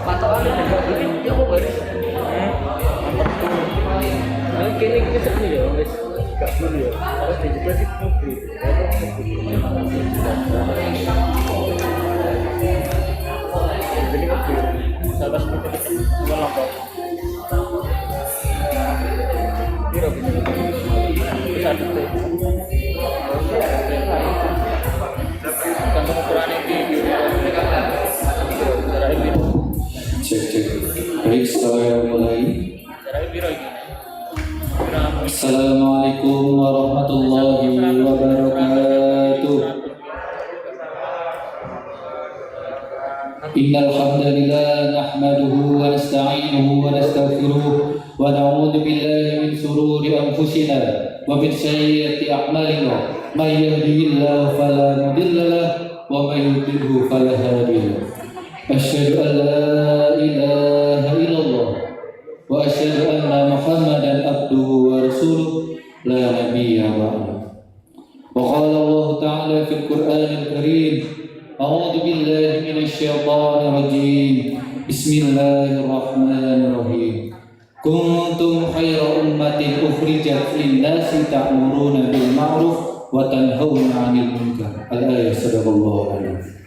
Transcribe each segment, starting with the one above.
Patokannya juga ini ya kok baris. Nah, kini kita ini ya, wis gak dulu ya. Harus dijelas itu mobil. Jadi mobil. Salah seperti itu. Cuma lapor. Kira bisa. Bisa ada tuh. Kamu ukuran ini Cek. Baik, saya mulai. Assalamualaikum warahmatullahi wabarakatuh. Innal hamdalillah nahmaduhu wa nasta'inuhu wa nastaghfiruh wa na'udzu billahi min shururi anfusina wa min sayyiati a'malina. May yahdihillahu fala mudilla lahu wa may yudlilhu fala hadiya lahu. Asyhadu an la ilaha illallah wa asyhadu anna Muhammadan abduhu wa rasuluh la nabiyya ba'dahu. Wa qala Allah ta'ala fil Qur'anil Karim, a'udzu billahi minasy syaithanir rajim. Bismillahirrahmanirrahim. Kuntum khayra ummatin ukhrijat lin-nasi ta'muruna bil ma'ruf wa tanhauna 'anil munkar. Al-ayat sadaqallahu alaihi.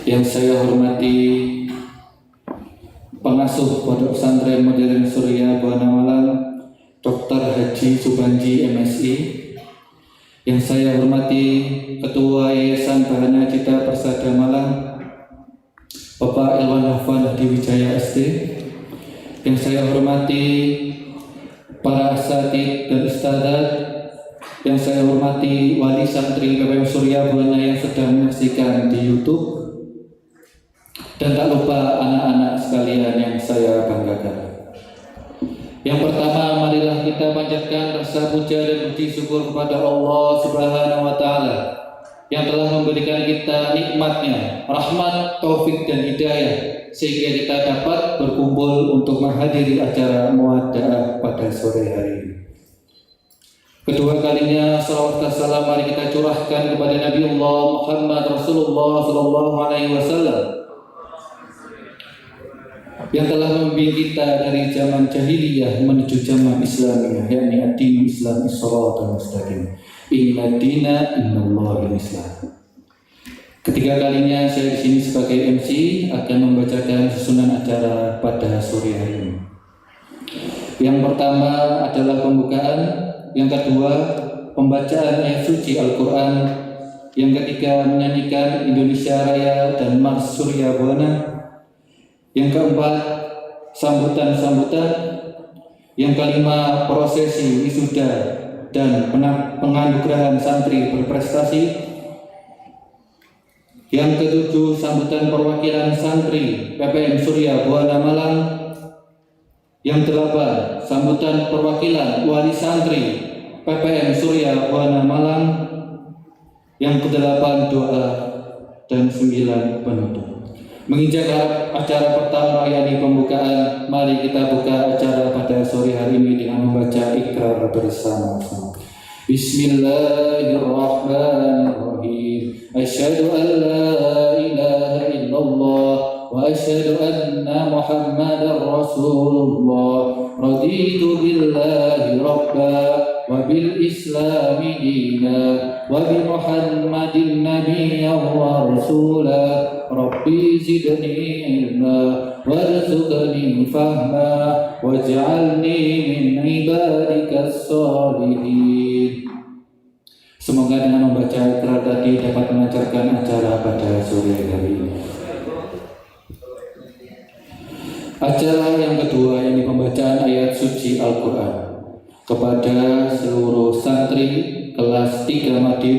Yang saya hormati pengasuh Pondok Pesantren Modern Surya Buana Malang, Dr. Haji Subanji MSI. Yang saya hormati Ketua Yayasan Bahana Cita Persada Malang, Bapak Ilwan Hafan Hadi Wijaya SD. Yang saya hormati para asatidz dan ustadzat. Yang saya hormati wali santri PPM Surya Buana yang sedang menyaksikan di YouTube. Dan tak lupa anak-anak sekalian yang saya banggakan. Yang pertama, marilah kita panjatkan rasa puja dan puji syukur kepada Allah Subhanahu wa Ta'ala yang telah memberikan kita nikmatnya, rahmat, taufik dan hidayah sehingga kita dapat berkumpul untuk menghadiri acara muwada'ah pada sore hari ini. Kedua kalinya salawat dan salam mari kita curahkan kepada Nabiullah Muhammad Rasulullah sallallahu alaihi wasallam yang telah membimbing kita dari zaman jahiliyah menuju zaman Islamiyah, yakni ad-dinul Islam as-siratal mustaqim. Inna dina innallaha al-Islam. Ketiga kalinya saya di sini sebagai MC akan membacakan susunan acara pada sore hari ini. Yang pertama adalah pembukaan, yang kedua pembacaan ayat suci Al-Quran, yang ketiga menyanyikan Indonesia Raya dan Mars Surya Buana. Yang keempat, sambutan-sambutan. Yang kelima, prosesi wisuda dan penganugerahan santri berprestasi. Yang ketujuh, sambutan perwakilan santri PPM Surya Buana Malang. Yang delapan, sambutan perwakilan wali santri PPM Surya Buana Malang. Yang kedelapan, doa, dan 9 penutup. Menginjak acara pertama yakni pembukaan, mari kita buka acara pada sore hari ini dengan membaca ikrar bersama-sama. Bismillahirrahmanirrahim. Asyhadu an la ilaha illallah wa asyhadu anna Muhammadar Rasulullah. Raditu billahi rabba wa bil islami dina wa bi Muhammadin nabiyyan wa rasula. Rabbi zidni ilma warzuqni fahma waj'alni min ibadikas sholihin. Semoga dengan membaca ikrar tadi dapat melancarkan acara pada sore hari ini. Acara yang kedua ini pembacaan ayat suci Al-Quran kepada seluruh santri kelas 3 Madim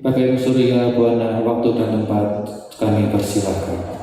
PPM Surya Buana. Waktu dan tempat kami persilakan.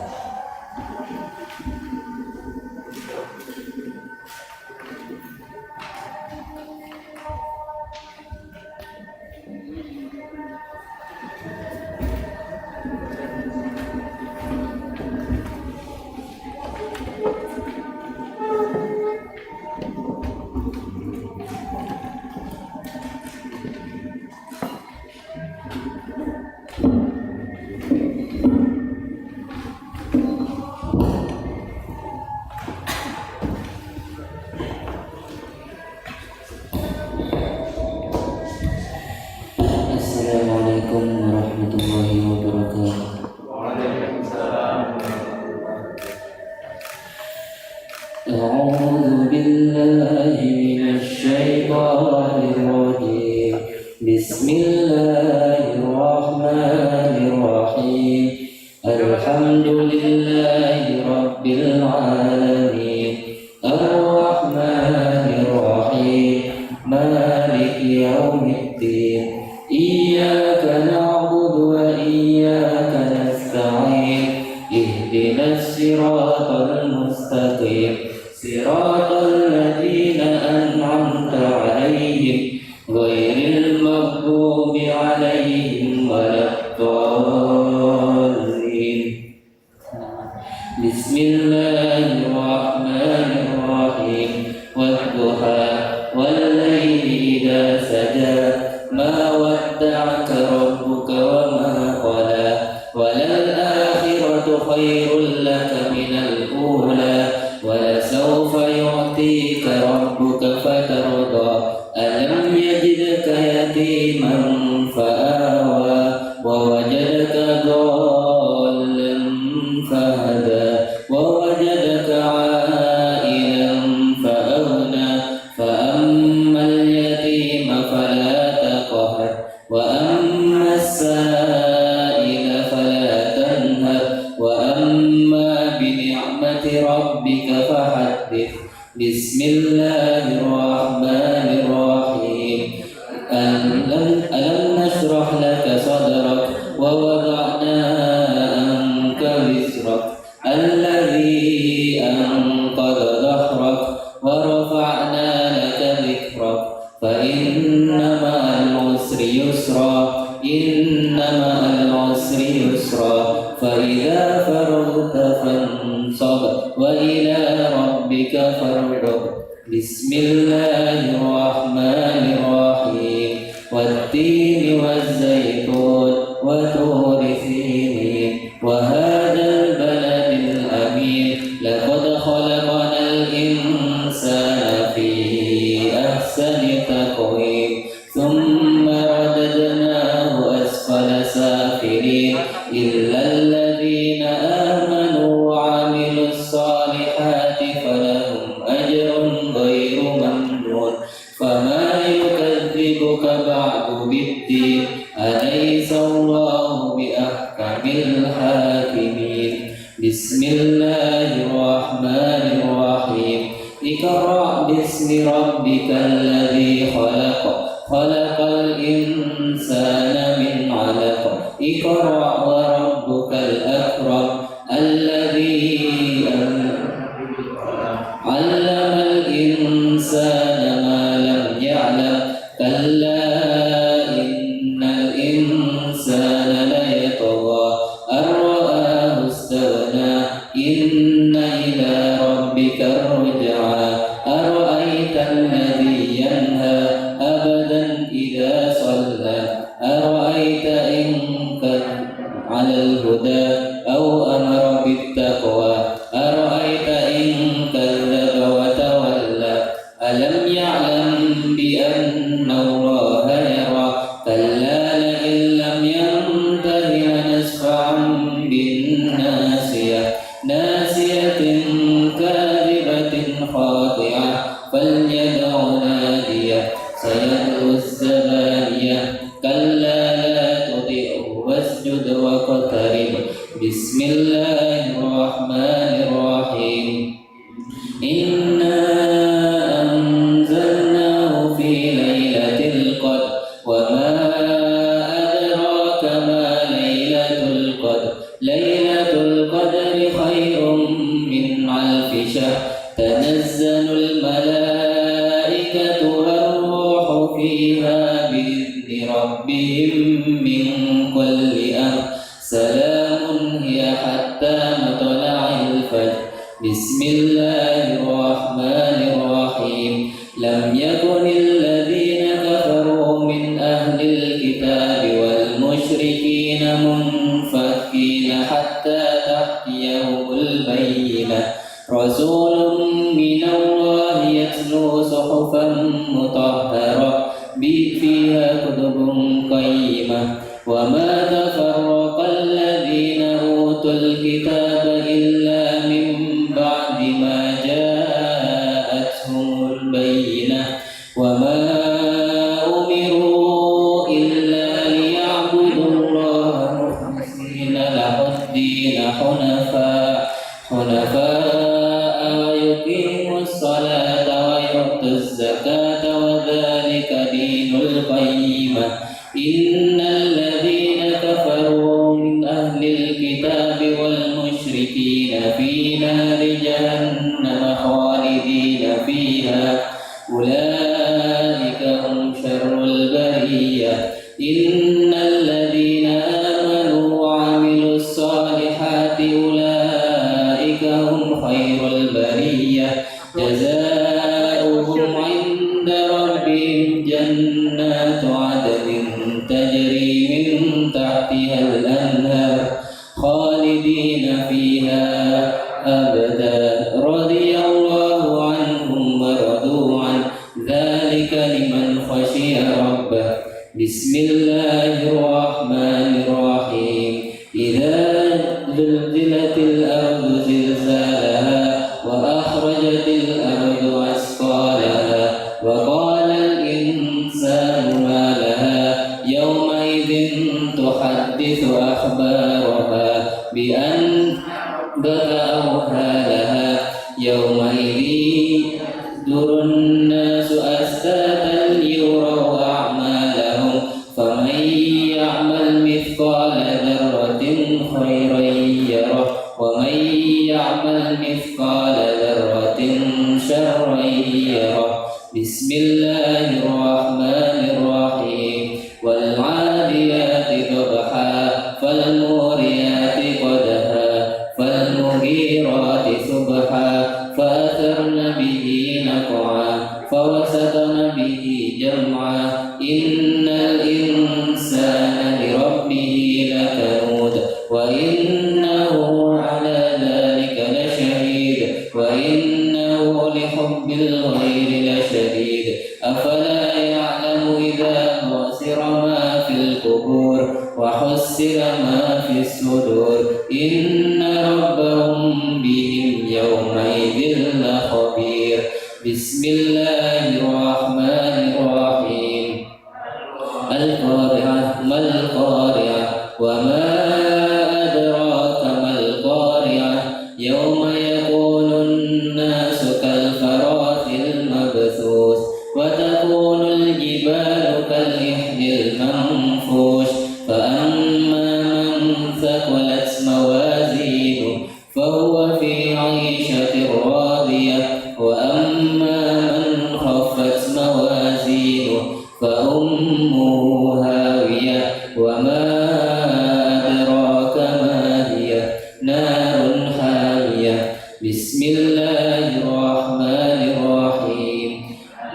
Alhamdulillahi Rabbil Alamin Ar-Rahmanir Rahim Maliki Yawmiddin Iyyaka na'budu wa iyyaka nasta'in Ihdinas siratal mustaqim Siratal ladzina an'amta 'alaihim ghairil maghdubi 'alaihim waladdallin. Bismillahirrahmanirrahim. Wadduha wal laili idza saja ma wadda'aka rabbuka wa ma qala walal akhiratu khairul laka minal ula ولسوف يعطيك ربك فترضى ألم يجدك يتيما فآوى ووجدك ضالا فهدى ووجدك عائلا فأغنى فأما اليتيم فلا تقهر وأما السائل فلا تنهر وأما بنعمة ربك فحدث بسم الله الرحمن الرحيم ألم نشرح لك صدرك ووضعنا عنك وزرك الذي أنقض ظهرك ورفعنا لك ذكرك فإن مع العسر يسرا إن مع العسر يسرا فإذا فرغت فانصب وإلى ربك فارغب بسم الله الرحمن الرحيم والتين والزيتون وطور سينين وهذا البلد الأمين لقد خلقنا الإنسان في أحسن تقويم ثم رددناه أسفل سافلين إلا الذين آمنوا وعملوا الصالحات فلهم أجر غير ممنون فما يكذبك بعد بالدين أليس الله بأحكم الحاكمين بسم الله الرحمن الرحيم اقرأ باسم ربك الذي خلق خلق الإنسان من علق اقرأ وربك الأكرم الذي علم الإنسان ما لم يعلم كلا إن الإنسان ليطغى أن رآه استغنى إن إلى ربك الرجعى أرأيت الذي ينهى أبدا إذا صلى أرأيت إن كان على الهدى أو أمر بالتقوى أرأيت إن كذب وتولى ألم يعلم بأن الله يرى كلا لئن لم ينته لنسفعا بالناصية ناصية كاذبة خاطئة فليدع نادية سيدعو الزبانية كلا لا تطعه واسجد واقترب بسم الله الرحمن الرحيم إنا أنزلناه في ليلة القدر وما أدراك ما ليلة القدر ليلة القدر خير من ألف شهر تنزل الملائكة والروح فيها بإذن ربهم من كل أمر سلام هي حتى مطلع الفجر بسم الله الرحمن الرحيم لم يكن الذين كفروا من أهل الكتاب والمشركين منفكين حتى تأتيهم البينة رسول من الله يتلو صحفا مطهرة فيها كتب قيمة وما تفرق الذين أوتوا الكتاب إلا من بعد ما جاءتهم البينة وما أمروا إلا ليعبدوا الله مخلصين له الدين تحتها الأنهار خالدين فيها أبدا رضي الله عنهم ورضوا عنه ذلك لمن خشي ربه. بسم الله الرحمن الرحيم. إذا زلزلت الأرض زلزالها وأخرجت الأرض أثقالها وقال الإنسان ما لها يومئذ تحدث أخبارها بأن بدأوها لها يومئذ يصدر الناس أشتاتا ليروا أعمالهم فمن يعمل مثقال ذرة خيرا يره ومن يعمل مثقال ذرة شرا يره. بسم الله الرحمن الرحيم. والعاديات ضبحا فالموريات قدحا فالمغيرات صبحا فأثرن به نقعا فوسطن به جمعا إن الإنسان لربه لكنود وإنه على ذلك لشهيد وإنه لحب الخير لشديد. أفلا يعلم إذا بعثر ما في القبور وحصر ما في الصدور إن ربهم بهم يومئذ لخبير. بسم الله الرحمن الرحيم. القارعة ما القارعة وما أدراك ما القارعة يوم يكون الناس كالفراش المبثوث وتكون الجبال كالإحد المنفوش فأما من ثقلت موازينه فهو في عيشة راضية وأما من خفت موازينه فأمه هاوية وما أدراك ما هي نار حامية. بسم الله الرحمن الرحيم.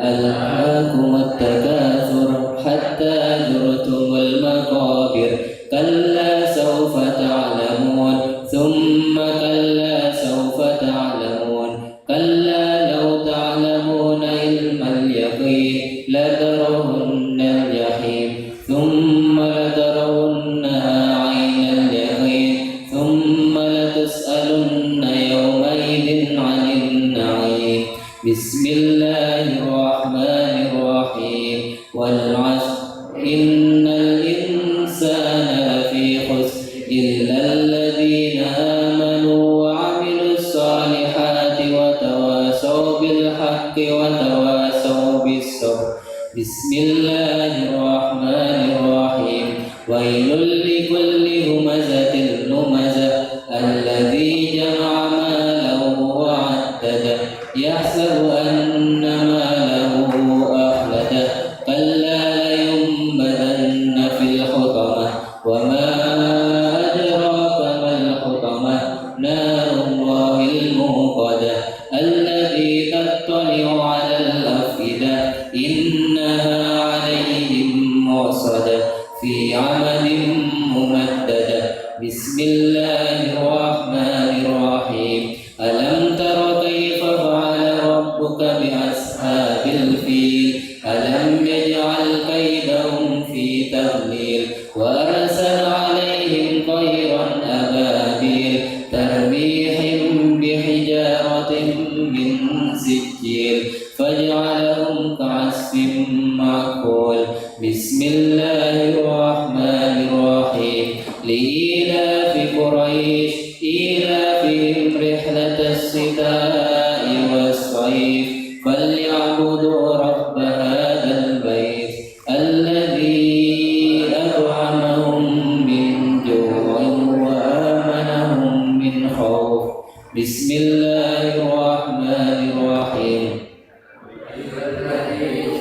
ألهاكم التكاثر حتى زرتم المقابر كلا سوف تعلمون ثم كلا سوف تعلمون كلا لو تعلمون علم اليقين لترون الجحيم ثم لترونها عين اليقين ثم لتسألن يومئذ عن النعيم. بسم الله الرحمن الرحيم. والعصر إن الإنسان لفي خسر إلا الذين آمنوا وعملوا الصالحات وتواصوا بالحق وتواصوا بالصبر. بسم الله الرحمن الرحيم. ويل لكل همزة لمزة الذي جمع ماله وعدده يحسب أن ماله أخلده كلا لينبذن في الحطمة وما أدراك ما الحطمة نار الله الموقدة التي تطلع على الأفئدة إنها عليهم مؤصدة في عمد ممددة. بسم الله الرحمن الرحيم. ألم تر كيف فعل ربك بأصحاب الفيل ألم يجعل كيدهم في تضليل وأرسل عليهم طيرا أبابيل ترميهم بحجارة من سجيل فجعلهم كعصف مأكول. بسم الله الرحمن الرحيم. لإيلاف قريش إيلافهم رحلة الشتاء والصيف فليعبدوا رب هذا البيت الذي أطعمهم من جوع وآمنهم من خوف. بسم الله الرحمن الرحيم.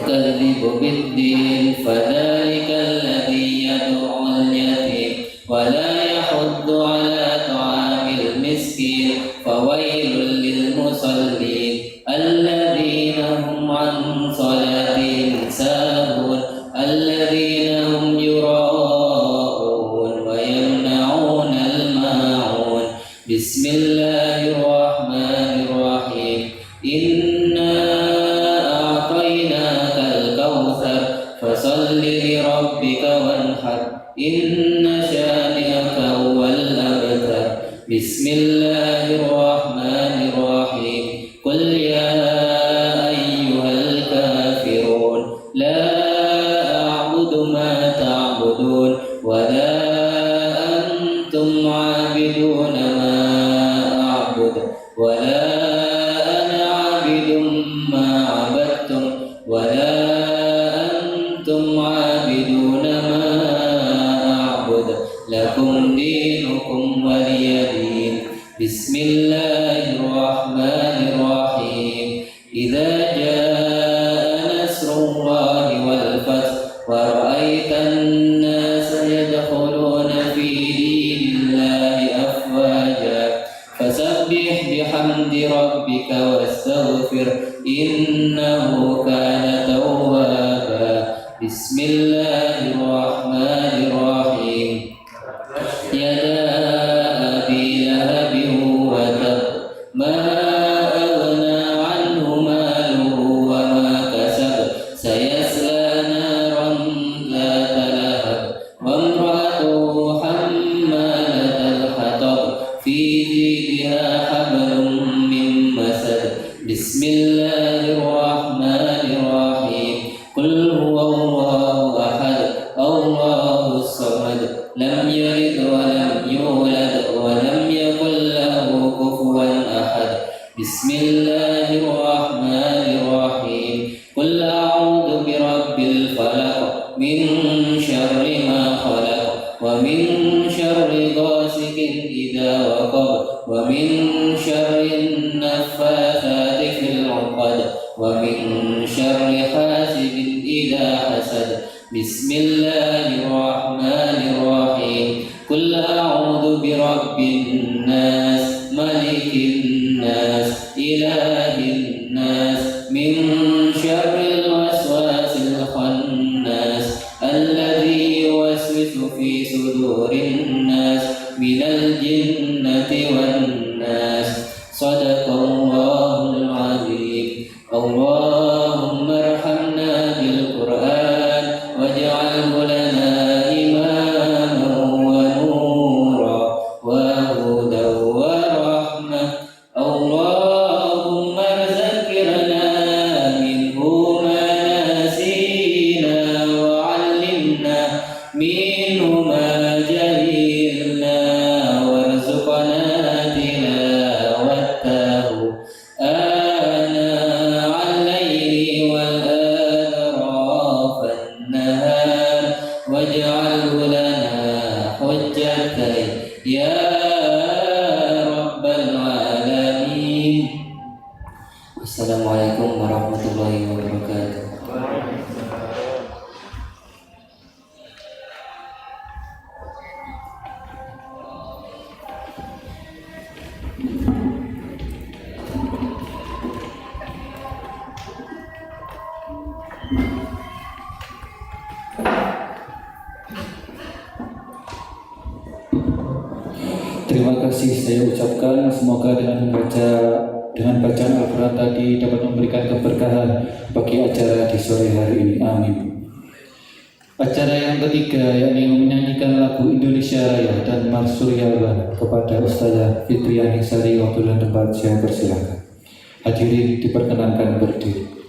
كذب بالدين فذلك الذي يدعو اليتيم ولا يحض على طعام المسكين فويل للمصلين الذين هم عن صلاتهم ساهون الذين هم يراءون. بسم الله الرحمن الرحيم إنا أعطيناك الكوثر فصل لربك وانحر إن شانئك هو الأبتر بسم الله الرحمن الرحيم قل يا أيها الكافرون لا أعبد ما تعبدون ولا أنتم عابدون ما أعبد ولا أنا عابد ما عبدتم ولا أنتم عابدون ما أعبد لكم دينكم ولي دين بسم الله الرحمن الرحيم إذا جاء نصر الله والفتح ورأيت الناس يدخلون في دين الله أفواجا فسبح بحمد ربك واستغفر إنه كان توابا بسم الله الرحمن الرحيم يدا أبي لهب وتب ما أغنى عنه ماله وما كسب سيصلى نارا ذات لهب وامرأته حمالة الحطب في جيدها حبل من مسد بسم الله الرحمن الرحيم قل هو الله أحد الله الصمد لم يلد ولم يولد ولم يكن له كفوا أحد بسم الله الرحمن الرحيم قل أعوذ برب الفلق من شر ما خلق ومن شر غاسق إذا وقب ومن شر النفاثات في العقد ومن شر حاسد إذا حسد بسم الله الرحمن الرحيم قل أعوذ برب الناس ملك الناس إله الناس من شر الوسواس الخناس الذي يوسوس في صدور الناس من الجنة والناس صدق الله العظيم اللهم ارحمنا بالقرآن واجعله لنا إماما ونورا وهدى ورحمة اللهم ذكرنا منه ما نسينا وعلمنا منه ما جهلنا وارزقنا تلاوته آناء الليل والأطراف النهار واجعله لنا حجة يا رب العالمين. Assalamualaikum warahmatullahi wabarakatuh. Terima kasih saya ucapkan, semoga dengan bacaan Al-Quran tadi dapat memberikan keberkahan bagi acara di sore hari ini. Amin. Acara yang ketiga yakni menyanyikan lagu Indonesia Raya dan Mars Suryawan kepada Ustazah Fitriani Sari. Waktu dan tempat saya persilakan. Hadirin diperkenankan berdiri.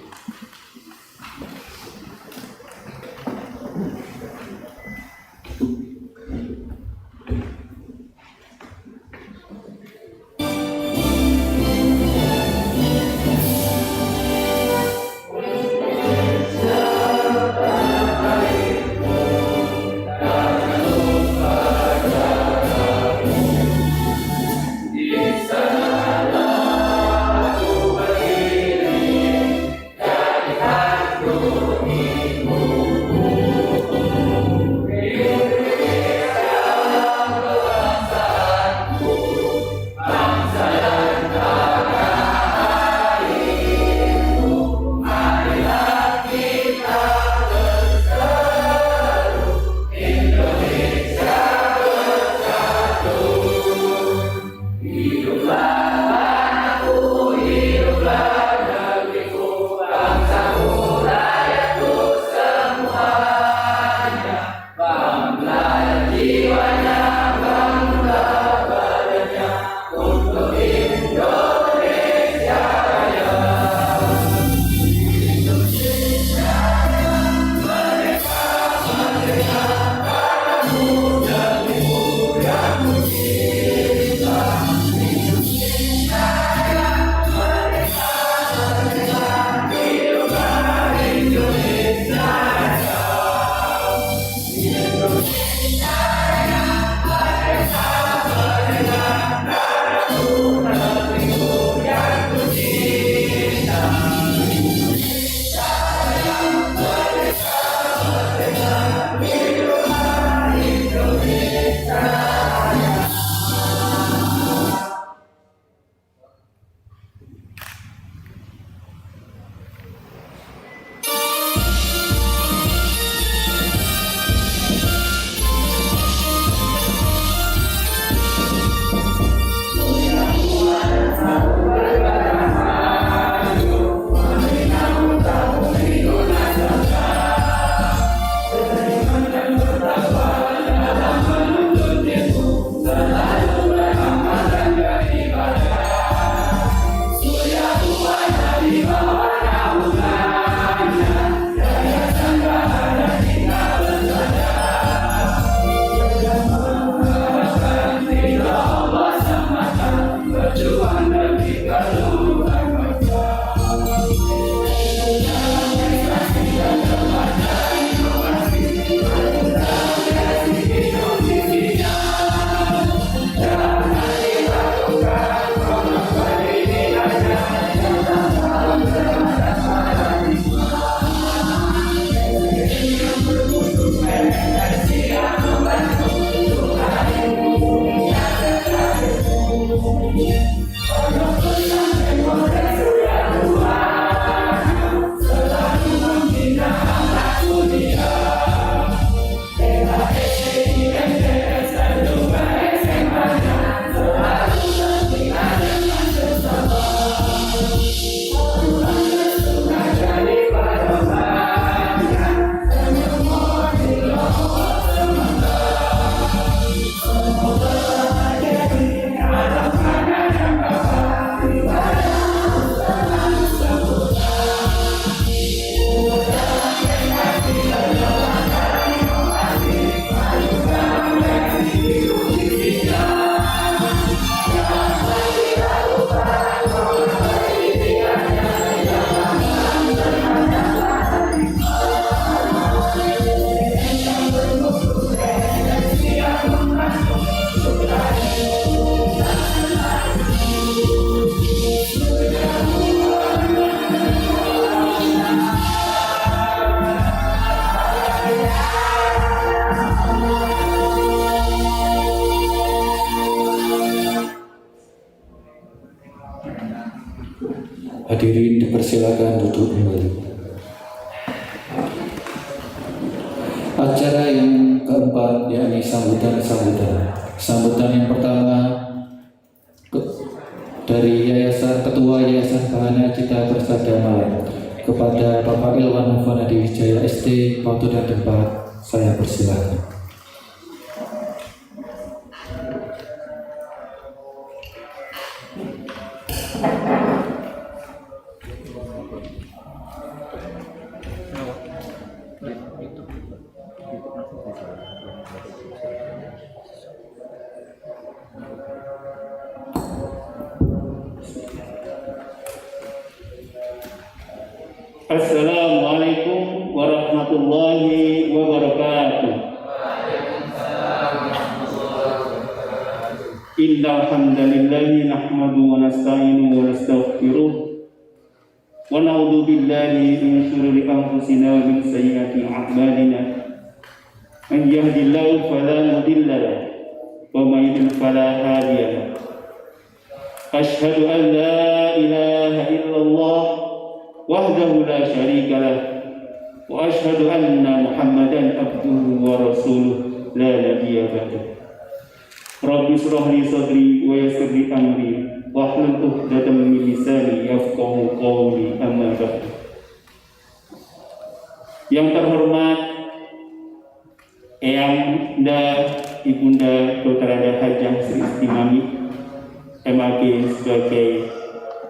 Hadirin dipersilakan duduk kembali. Acara yang keempat yakni sambutan. Sambutan yang pertama dari Ketua Yayasan Bahana Cita Persada Malang kepada Bapak Ilwan Mufanadi Wijaya ST, waktu dan tempat saya persilakan. Assalamualaikum warahmatullahi wabarakatuh. Innal hamdalillahi nahmaduhu wa nasta'inuhu wa nastaghfiruh wa na'udzu billahi min shururi anfusina wa min sayyiati a'malina. Man yahdihillahu fala mudilla lahu wa man yudlil fala hadiya lahu. Asyhadu an la ilaha illallah wahdahu la syarika lah wa asyhadu anna Muhammadan abduhu wa rasuluh la nabiyya ba'dahu. Rabbi shrah li sadri wa yassir li amri wahlul 'uqdatam min lisani yafqahu qawli, amma ba'du. Yang terhormat Eyang Ibunda Dr. Anda Hajah Sri Istimami MAG sebagai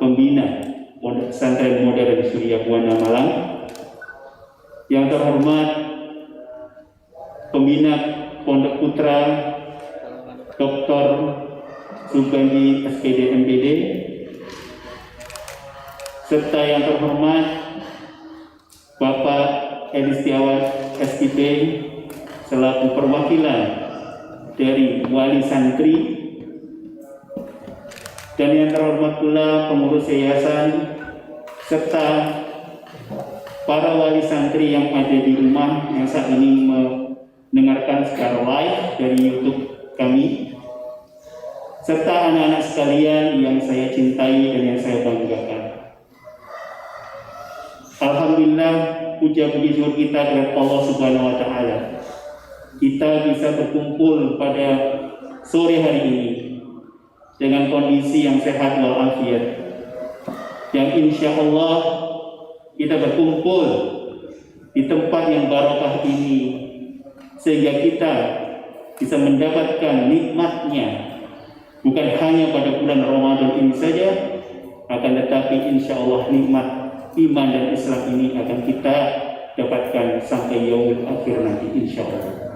pembina Pondok Pesantren Modern Surya Buana Malang, yang terhormat pembina Pondok Putra Dr. Subandi SPD MPD, serta yang terhormat Bapak Edi Setiawan SIP selaku perwakilan dari wali santri, dan yang terhormat pula pengurus yayasan serta para wali santri yang ada di rumah yang saat ini mendengarkan secara live dari YouTube kami, serta anak-anak sekalian yang saya cintai dan yang saya banggakan. Alhamdulillah, puja-puji syukur kita kepada Allah Subhanahu wa Ta'ala. Kita bisa berkumpul pada sore hari ini dengan kondisi yang sehat walafiat, yang insya Allah kita berkumpul di tempat yang barokah ini sehingga kita bisa mendapatkan nikmatnya bukan hanya pada bulan Ramadan ini saja, akan tetapi insya Allah nikmat iman dan Islam ini akan kita dapatkan sampai yaumul akhir nanti insya Allah.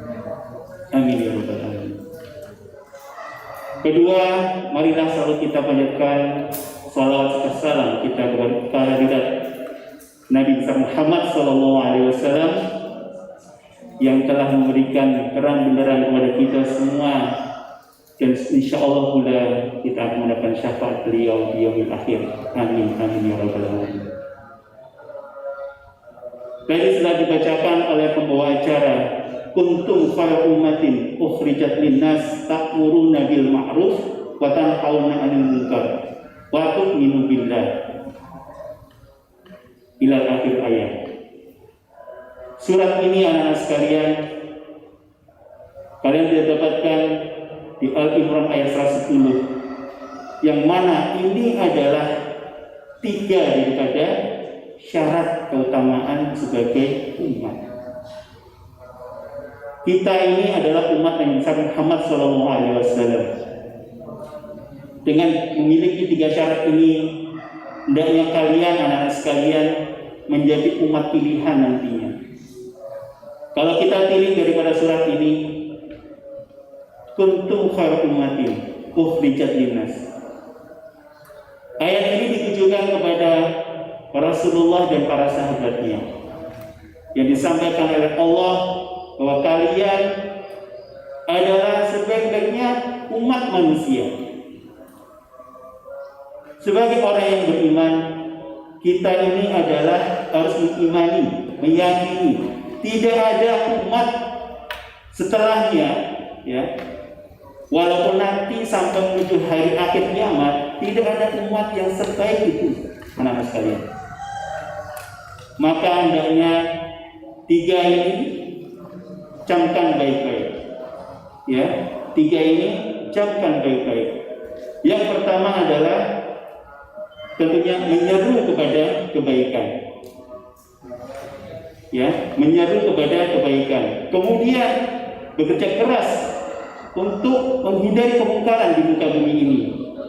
Amin ya rabbal alamin. Kedua, marilah selalu kita panjatkan salawat serta salam kita kepada kehadirat Nabi besar Muhammad SAW yang telah memberikan terang benderang kepada kita semua, dan insya Allah pula kita akan mendapatkan syafaat beliau di yaumil akhir. Amin amin ya rabbal alamin. Tadi setelah dibacakan oleh pembawa acara, kuntum khairu ummatin ukhrijat linnas ta'muruna bil ma'ruf wa tanhauna 'anil munkar wa tu'minu billah ila akhir ayat. Surat ini anak-anak sekalian, kalian bisa dapatkan di Al-Imran ayat 110, yang mana ini adalah 3 daripada syarat keutamaan sebagai umat. Kita ini adalah umat Nabi Muhammad SAW. Dengan memiliki 3 syarat ini, hendaknya kalian, anak-anak sekalian, menjadi umat pilihan nantinya. Kalau kita pilih daripada surat ini, kuntum khairu ummatin ukhrijat linnas. Ayat ini ditujukan kepada Rasulullah dan para sahabatnya, yang disampaikan oleh Allah bahwa kalian adalah sebaik-baiknya umat manusia. Sebagai orang yang beriman, kita ini adalah harus mengimani, meyakini tidak ada umat setelahnya, ya. Walaupun nanti sampai menuju hari akhir kiamat, tidak ada umat yang sebaik itu. anak-anak sekalian. Maka hendaknya 3 ini camkan baik-baik. Ya, 3 ini camkan baik-baik. Yang pertama adalah tentunya menyeru kepada kebaikan. Ya, menyeru kepada kebaikan. Kemudian bekerja keras untuk menghindari kemungkaran di muka bumi ini.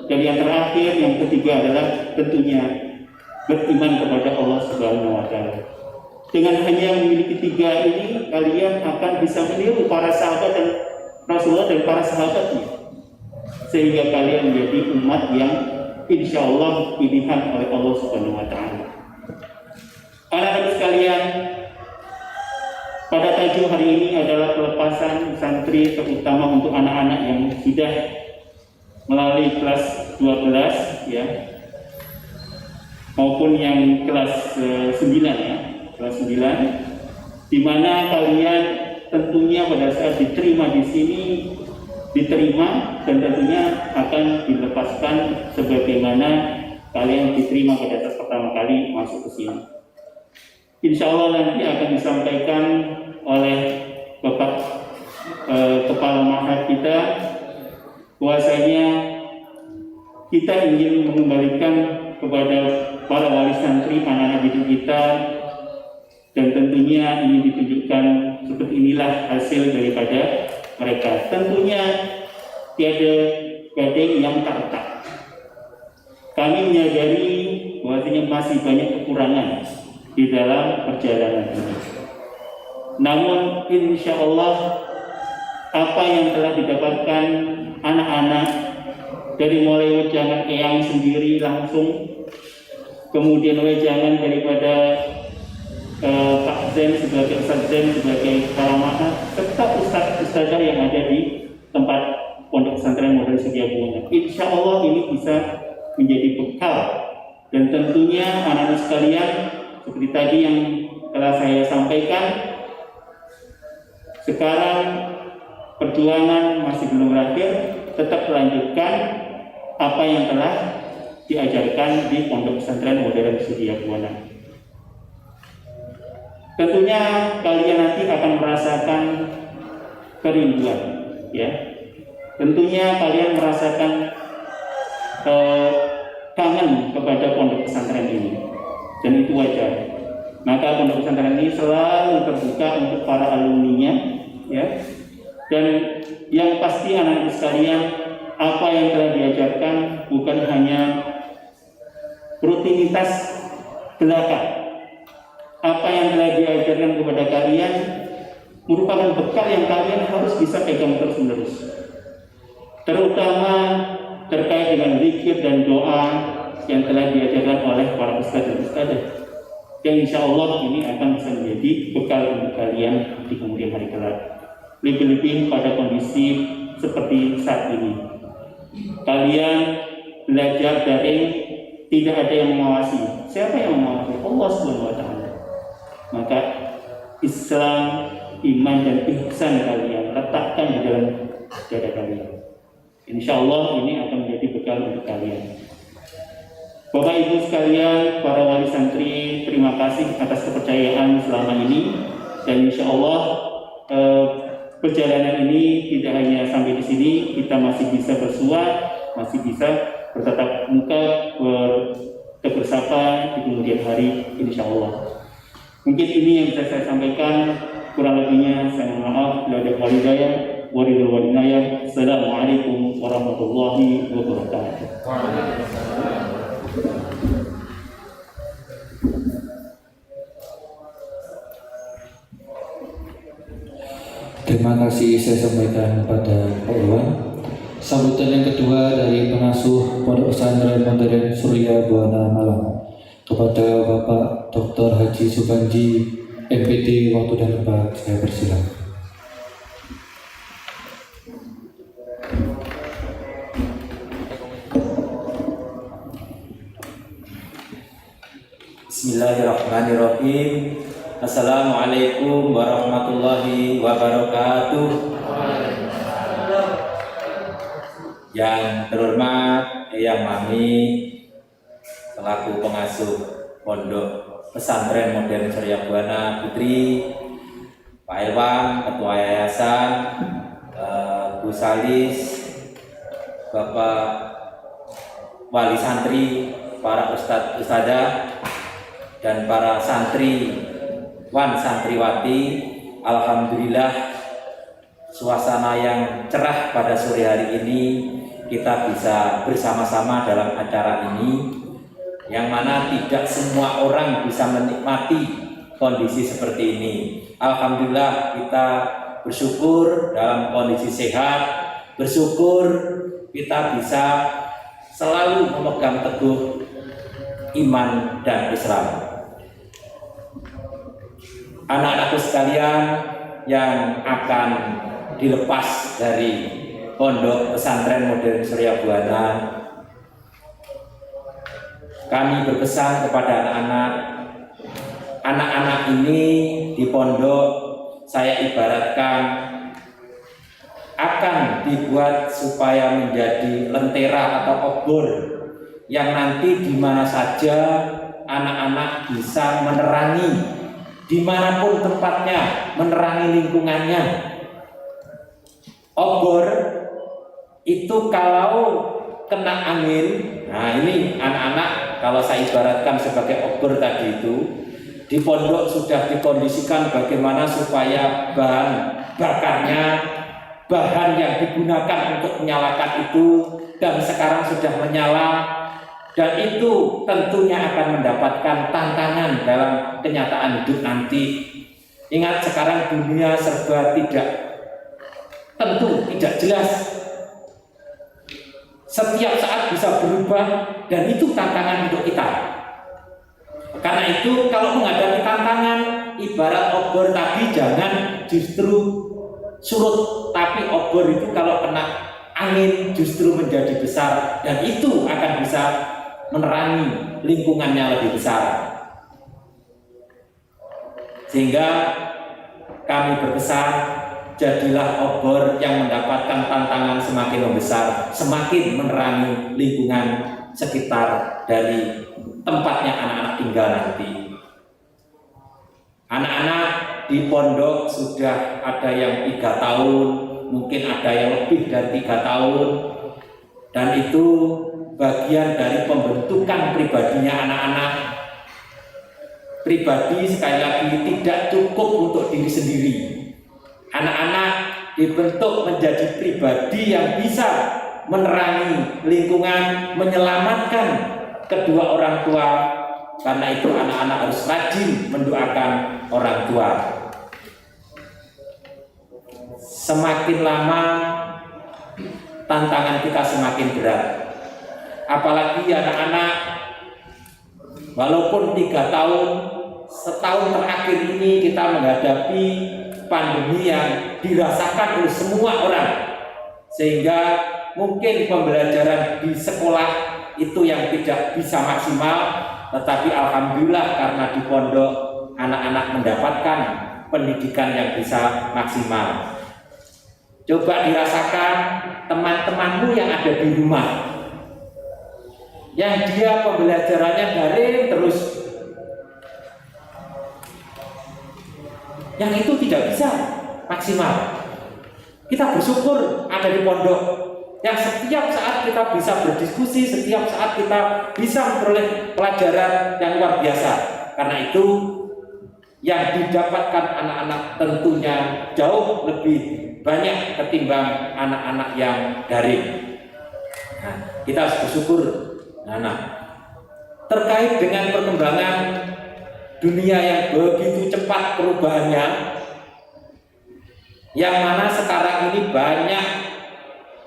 Dan yang terakhir, yang ketiga adalah tentunya beriman kepada Allah Subhanahu wa Ta'ala. Dengan hanya memiliki 3 ini, kalian akan bisa meniru para sahabat dan Rasulullah dan para sahabatnya, sehingga kalian menjadi umat yang insya Allah pilihan oleh Allah Subhanahu wa Ta'ala. Anak-anak sekalian, pada tajuk hari ini adalah pelepasan santri, terutama untuk anak-anak yang sudah melalui kelas 12 ya, maupun yang kelas 9 ya, kelas 9, di mana kalian tentunya pada saat diterima di sini diterima dan tentunya akan dilepaskan sebagaimana kalian diterima pada saat pertama kali masuk ke sini. Insya Allah nanti akan disampaikan oleh Bapak Kepala Ma'had kita bahwasanya kita ingin mengembalikan kepada para wali santri anak-anak didik kita, dan tentunya ingin ditunjukkan seperti inilah hasil daripada mereka. Tentunya tiada gading yang tak retak. Kami menyadari bahwasanya masih banyak kekurangan di dalam perjalanan ini. Namun insya Allah apa yang telah didapatkan anak-anak dari mulai wejangan eyang sendiri langsung, kemudian wejangan daripada Pak Zen sebagai Ustaz Zen sebagai para ma'had, serta ustaz-ustazah yang ada di tempat Pondok Pesantren Modern Sediabuna. Insya Allah ini bisa menjadi bekal, dan tentunya anak-anak sekalian seperti tadi yang telah saya sampaikan, sekarang perjuangan masih belum berakhir, tetap lanjutkan apa yang telah diajarkan di Pondok Pesantren Modern Sediabuna. Tentunya kalian nanti akan merasakan kerinduan, ya. Tentunya kalian merasakan kangen kepada pondok pesantren ini, dan itu wajar. Maka pondok pesantren ini selalu terbuka untuk para alumninya, ya. Dan yang pasti anak-anak sekalian, apa yang telah diajarkan bukan hanya rutinitas belaka. Apa yang telah diajarkan kepada kalian merupakan bekal yang kalian harus bisa pegang terus-menerus, terutama terkait dengan zikir dan doa yang telah diajarkan oleh para ustaz dan ustazah, yang insya Allah ini akan bisa menjadi bekal untuk kalian di kemudian hari kelak. Lebih-lebih pada kondisi seperti saat ini, kalian belajar daring, tidak ada yang mengawasi. Siapa yang mengawasi? Allah Subhanahu wa Ta'ala. Maka Islam, iman dan ihsan kalian letakkan di dalam dada kalian. Insya Allah ini akan menjadi bekal untuk kalian. Bapak Ibu sekalian, para wali santri, terima kasih atas kepercayaan selama ini, dan insya Allah perjalanan ini tidak hanya sampai di sini, kita masih bisa bersua, masih bisa bertatap muka, bersapa di kemudian hari, insya Allah. Mungkin ini yang bisa saya sampaikan, kurang lebihnya saya mohon maaf. Bila ada walidayah, waridul walidayah. Assalamualaikum warahmatullahi wabarakatuh. Terima kasih saya sampaikan pada Pak Irwan. Sambutan yang kedua dari pengasuh Pondok Pesantren Modern Surya Buana Malang kepada Bapak Dr. Haji Subanji, MPD. Waktu dan tempat saya persilakan. Bismillahirrahmanirrahim. Assalamualaikum warahmatullahi wabarakatuh. Yang terhormat Eyang Mami, selaku pengasuh Pondok Pesantren Modern Surya Buana Putri, Pak Ilwan, Ketua Yayasan, Bu Salis, Bapak Wali Santri, para Ustadz Ustadzah, dan para santri wan santriwati. Alhamdulillah, suasana yang cerah pada sore hari ini kita bisa bersama-sama dalam acara ini, yang mana tidak semua orang bisa menikmati kondisi seperti ini. Alhamdulillah, kita bersyukur dalam kondisi sehat, bersyukur kita bisa selalu memegang teguh iman dan Islam. Anak-anakku sekalian yang akan dilepas dari Pondok Pesantren Modern Surya Buana, kami berpesan kepada anak-anak ini di pondok, saya ibaratkan akan dibuat supaya menjadi lentera atau obor yang nanti di mana saja anak-anak bisa menerangi, dimanapun tempatnya, menerangi lingkungannya. Obor itu kalau kena angin, nah ini anak-anak kalau saya ibaratkan sebagai obor tadi itu, di pondok sudah dikondisikan bagaimana supaya bahan bakarnya, bahan yang digunakan untuk menyalakan itu, dan sekarang sudah menyala, dan itu tentunya akan mendapatkan tantangan dalam kenyataan hidup nanti. Ingat, sekarang dunia serba tidak tentu, tidak jelas. Setiap saat bisa berubah, dan itu tantangan untuk kita. Karena itu kalau menghadapi tantangan, ibarat obor tadi jangan justru surut, tapi obor itu kalau kena angin justru menjadi besar, dan itu akan bisa menerangi lingkungannya lebih besar. Sehingga kami berpesan, jadilah obor yang mendapatkan tantangan semakin membesar, semakin menerangi lingkungan sekitar dari tempatnya anak-anak tinggal nanti. Anak-anak di pondok sudah ada yang 3 tahun, mungkin ada yang lebih dari 3 tahun, dan itu bagian dari pembentukan pribadinya anak-anak. Pribadi sekali lagi tidak cukup untuk diri sendiri. Anak-anak dibentuk menjadi pribadi yang bisa menerangi lingkungan, menyelamatkan kedua orang tua. Karena itu anak-anak harus rajin mendoakan orang tua. Semakin lama tantangan kita semakin berat. Apalagi anak-anak, walaupun 3 tahun, setahun terakhir ini kita menghadapi pandemi yang dirasakan oleh semua orang, sehingga mungkin pembelajaran di sekolah itu yang tidak bisa maksimal, tetapi alhamdulillah karena di pondok anak-anak mendapatkan pendidikan yang bisa maksimal. Coba dirasakan teman-temanmu yang ada di rumah, yang dia pembelajarannya daring terus, yang itu tidak bisa maksimal. Kita bersyukur ada di pondok yang setiap saat kita bisa berdiskusi, setiap saat kita bisa memperoleh pelajaran yang luar biasa. Karena itu yang didapatkan anak-anak tentunya jauh lebih banyak ketimbang anak-anak yang daring. Nah, kita harus bersyukur. Nah, terkait dengan perkembangan dunia yang begitu cepat perubahannya, yang mana sekarang ini banyak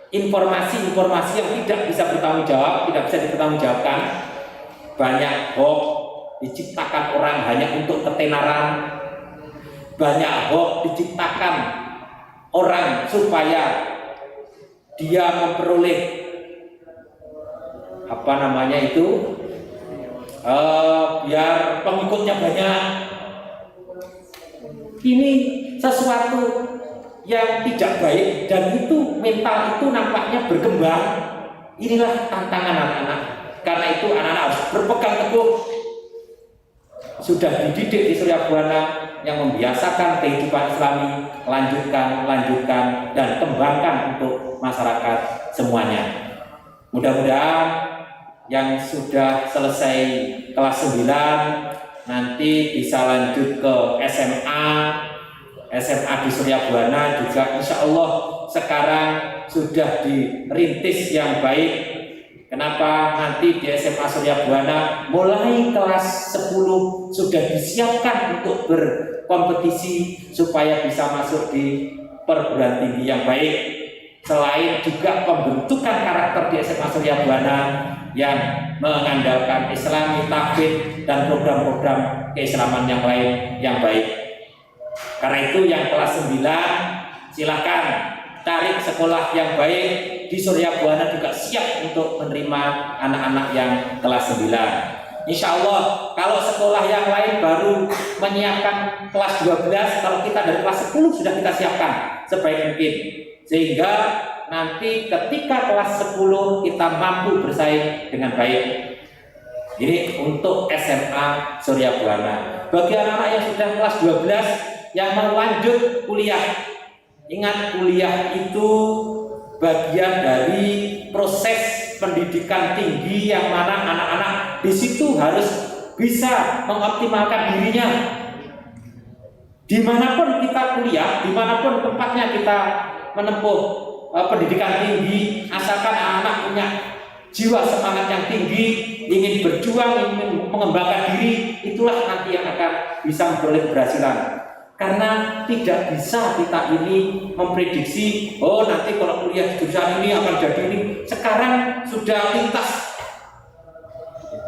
informasi-informasi yang tidak bisa bertanggung jawab, tidak bisa dipertanggungjawabkan. Banyak hoax diciptakan orang hanya untuk ketenaran. Banyak hoax diciptakan orang supaya dia memperoleh biar pengikutnya banyak. Ini sesuatu yang tidak baik, dan itu mental itu nampaknya berkembang. Inilah tantangan anak-anak. Karena itu anak-anak harus berpegang teguh, sudah dididik di Surya Buana yang membiasakan kehidupan Islami, lanjutkan dan kembangkan untuk masyarakat semuanya. Mudah-mudahan yang sudah selesai kelas 9 nanti bisa lanjut ke SMA di Surya Buana juga insya Allah sekarang sudah dirintis yang baik. Kenapa nanti di SMA Surya Buana mulai kelas 10 sudah disiapkan untuk berkompetisi supaya bisa masuk di perguruan tinggi yang baik. Selain juga pembentukan karakter di SMA Surya Buana yang mengandalkan Islami, takfid dan program-program keislaman yang lain yang baik. Karena itu yang kelas 9 silakan cari sekolah yang baik. Di Surya Buana juga siap untuk menerima anak-anak yang kelas 9. Insya Allah kalau sekolah yang lain baru menyiapkan kelas 12, kalau kita dari kelas 10 sudah kita siapkan sebaik mungkin, sehingga nanti ketika kelas 10 kita mampu bersaing dengan baik. Ini untuk SMA Surya Buana. Bagi anak-anak yang sudah kelas 12 yang mau lanjut kuliah, ingat kuliah itu bagian dari proses pendidikan tinggi yang mana anak-anak di situ harus bisa mengoptimalkan dirinya. Dimanapun kita kuliah, dimanapun tempatnya kita menempuh pendidikan tinggi, asalkan anak-anak punya jiwa semangat yang tinggi, ingin berjuang, ingin mengembangkan diri, itulah nanti yang akan bisa memperoleh keberhasilan. Karena tidak bisa kita ini memprediksi, oh nanti kalau kuliah di jurusan ini akan jadi ini. Sekarang sudah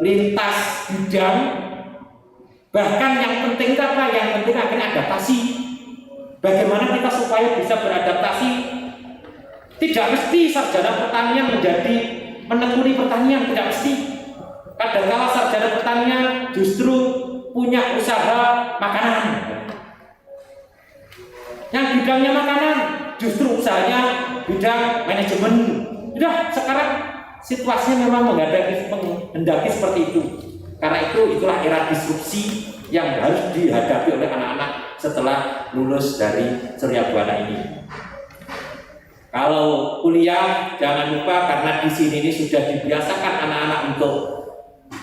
lintas bidang. Bahkan yang penting apa? Yang penting akhirnya adaptasi. Bagaimana kita supaya bisa beradaptasi? Tidak mesti sarjana pertanian menjadi menekuni pertanian, tidak mesti. Kadang-kala sarjana pertanian justru punya usaha makanan. Yang bidangnya makanan justru usahanya bidang manajemen. Sudah sekarang situasinya memang menghendaki seperti itu. Karena itulah era disrupsi yang harus dihadapi oleh anak-anak setelah lulus dari Surya Buana ini. Kalau kuliah jangan lupa, karena di sini ini sudah dibiasakan anak-anak untuk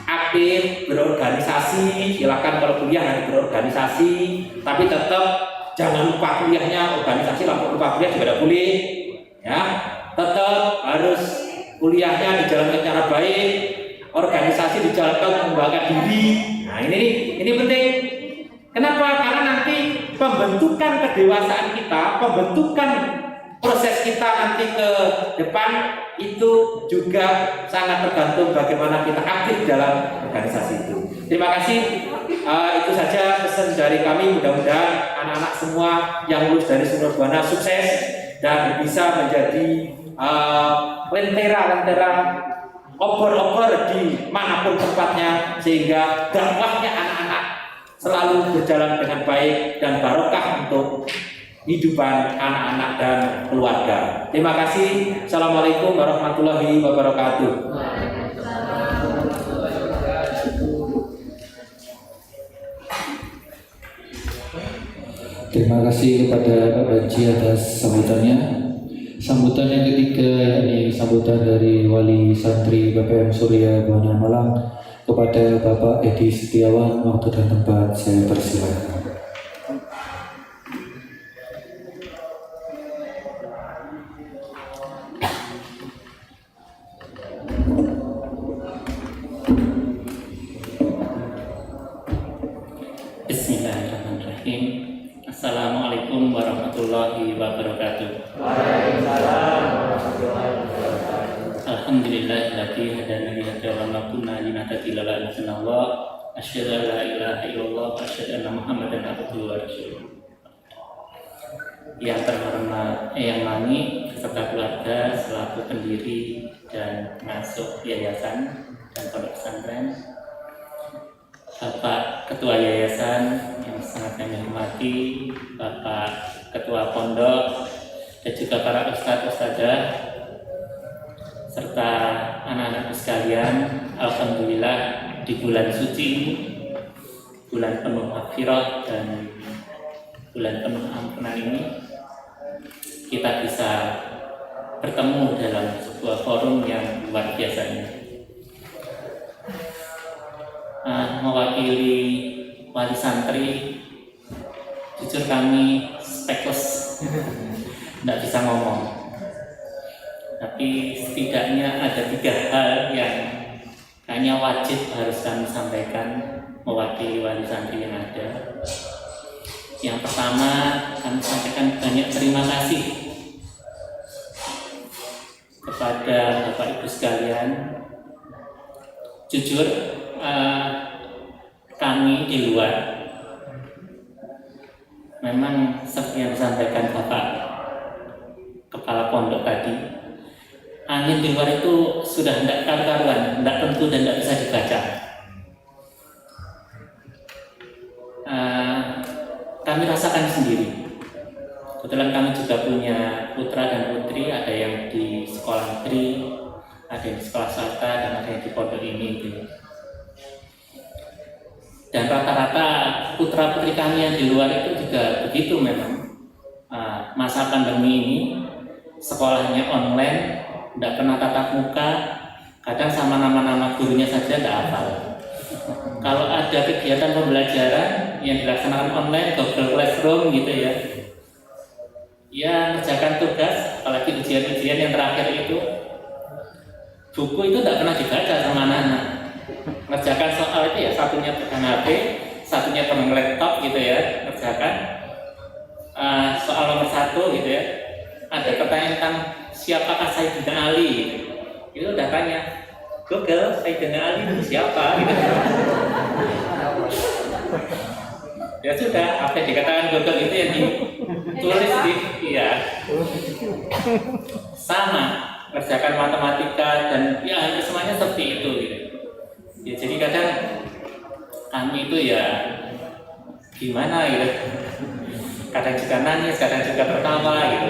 aktif berorganisasi. Silakan kalau kuliah harus berorganisasi, tapi tetap jangan lupa kuliahnya, organisasi lupa kuliah juga tidak boleh, ya. Tetap harus kuliahnya dijalankan secara baik, organisasi dijalankan mengembangkan diri. Nah ini penting. Kenapa? Karena nanti pembentukan kedewasaan kita, pembentukan proses kita nanti ke depan itu juga sangat tergantung bagaimana kita aktif dalam organisasi itu. Terima kasih. Itu saja pesan dari kami. Mudah-mudahan anak-anak semua yang lulus dari Surya Buana sukses dan bisa menjadi lentera obor-obor di manapun tempatnya, sehingga dakwahnya anak-anak selalu berjalan dengan baik dan barokah untuk kehidupan anak-anak dan keluarga. Terima kasih. Assalamualaikum warahmatullahi wabarakatuh. Terima kasih kepada Pak Haji atas sambutannya. Sambutan yang ketiga yakni sambutan dari Wali Santri BPM Surya Buana Malang kepada Bapak Edi Setiawan. Waktu dan tempat saya persilakan. Bismillahirrahmanirrahim. Assalamualaikum warahmatullahi wabarakatuh. Alhamdulillahilladzi hadana li hadza wa ma kunna linahtadiya laula an hadana. Asyhadu an la ilaha illallah wa asyhadu anna Muhammadan abduhu wa rasuluh. Yang terhormat Eyang Mani beserta keluarga selaku pendiri dan masuk yayasan dan pondok pesantren, Bapak Ketua Yayasan yang sangat kami hormati, Bapak Ketua Pondok, dan juga para ustadz-ustadzah, serta anak-anakku sekalian. Alhamdulillah di bulan suci ini, bulan penuh maghfirah dan bulan penuh ampunan ini, kita bisa bertemu dalam sebuah forum yang luar biasa ini. Mewakili wali santri, jujur kami speechless, tidak bisa ngomong. Tapi setidaknya ada 3 hal yang hanya wajib harus kami sampaikan mewakili wali santri yang ada. Yang pertama, kami sampaikan banyak terima kasih kepada Bapak Ibu sekalian. Jujur, kami di luar memang seperti yang disampaikan Bapak Kepala Pondok tadi, angin di luar itu sudah tidak karu-karuan, tidak tentu dan tidak bisa dibaca. Kami rasakan sendiri. Kebetulan kami juga punya putra dan putri, ada yang di sekolah negeri, ada yang di sekolah swasta, dan ada yang di pondok ini gitu. Dan rata-rata putra-putri kami yang di luar itu juga begitu memang. Masa pandemi ini sekolahnya online, tidak pernah tatap muka, kadang sama nama-nama gurunya saja tidak hafal. Kalau ada kegiatan pembelajaran yang dilaksanakan online, Google Classroom gitu ya, ngerjakan tugas, apalagi ujian-ujian yang terakhir itu, buku itu tidak pernah dibaca sama anak-anak. Ngerjakan soal itu ya, satunya pegang HP, satunya pegang laptop gitu ya, ngerjakan soal nomor 1 gitu ya, ada pertanyaan tentang siapakah Sayyidina Ali gitu. Itu udah tanya Google, Sayyidina Ali itu siapa gitu. Ya sudah, apa yang dikatakan Google itu yang ditulis di sama, kerjakan matematika dan ya hampir semuanya seperti itu gitu. Ya, jadi kadang kami itu ya gimana gitu, kadang juga nangis, kadang juga tertawa gitu.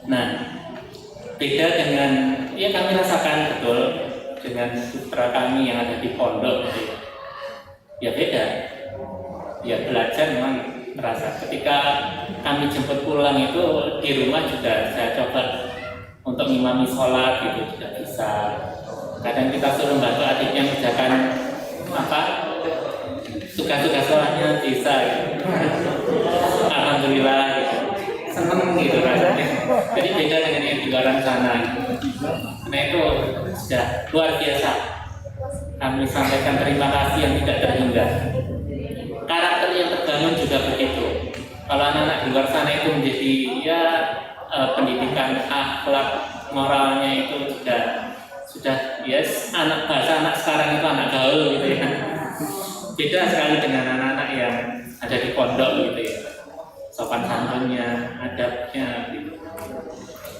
Nah, beda dengan kami rasakan betul dengan putra kami yang ada di pondok gitu. Ya beda, ya belajar memang terasa. Ketika kami jemput pulang itu di rumah juga saya coba untuk ngimami sholat gitu juga bisa. Kadang kita suruh bantu adiknya mengerjakan tugas-tugas sholatnya bisa gitu. Alhamdulillah gitu, seneng gitu rasanya. Jadi beda dengan yang di luar sana gitu. Nah itu sudah luar biasa. Kami sampaikan terima kasih yang tidak terhingga. Karakter yang terbangun juga begitu. Kalau anak-anak di luar sana itu menjadi pendidikan akhlak moralnya itu sudah anak bahasa anak sekarang itu anak gaul gitu ya. Beda sekali dengan anak-anak yang ada di pondok gitu ya. Sopan santunnya, adabnya gitu.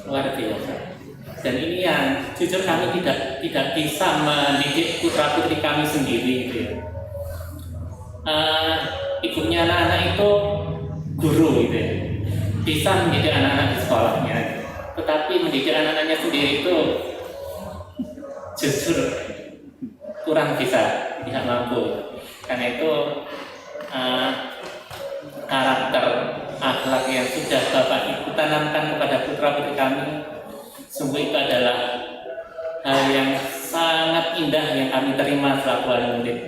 Luar biasa. Dan ini yang jujur kami tidak bisa mendidik putra-putri kami sendiri gitu ya. Ibunya anak-anak itu guru gitu ya, bisa mendidik anak-anak di sekolahnya gitu. Tetapi mendidik anak-anaknya sendiri itu justru kurang bisa, tidak mampu. Karena itu karakter akhlak yang sudah Bapak Ibu tanamkan kepada putra-putri kami, sungguh itu adalah hal yang sangat indah yang kami terima selaku wali murid.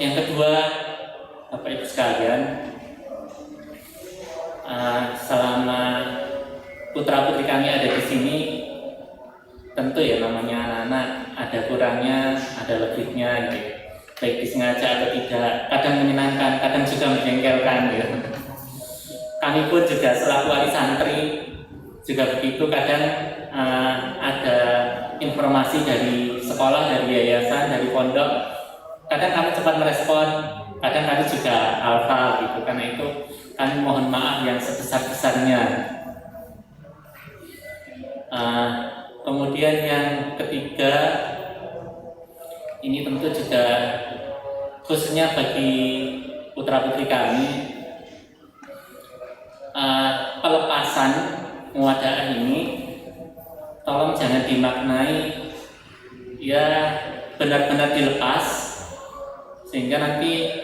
Yang kedua, Bapak Ibu sekalian, selama putra-putri kami ada di sini, tentu ya namanya anak-anak ada kurangnya, ada lebihnya gitu. Baik disengaja atau tidak, kadang menyenangkan, kadang juga menjengkelkan gitu. Kami pun juga selaku wali santri juga begitu, kadang ada informasi dari sekolah, dari yayasan, dari pondok, kadang kami cepat merespon, kadang kami juga alfa gitu. Karena itu kami mohon maaf yang sebesar-besarnya. Kemudian yang ketiga, ini tentu juga khususnya bagi putra-putri kami, pelepasan muwadaah ini tolong jangan dimaknai ya benar-benar dilepas, sehingga nanti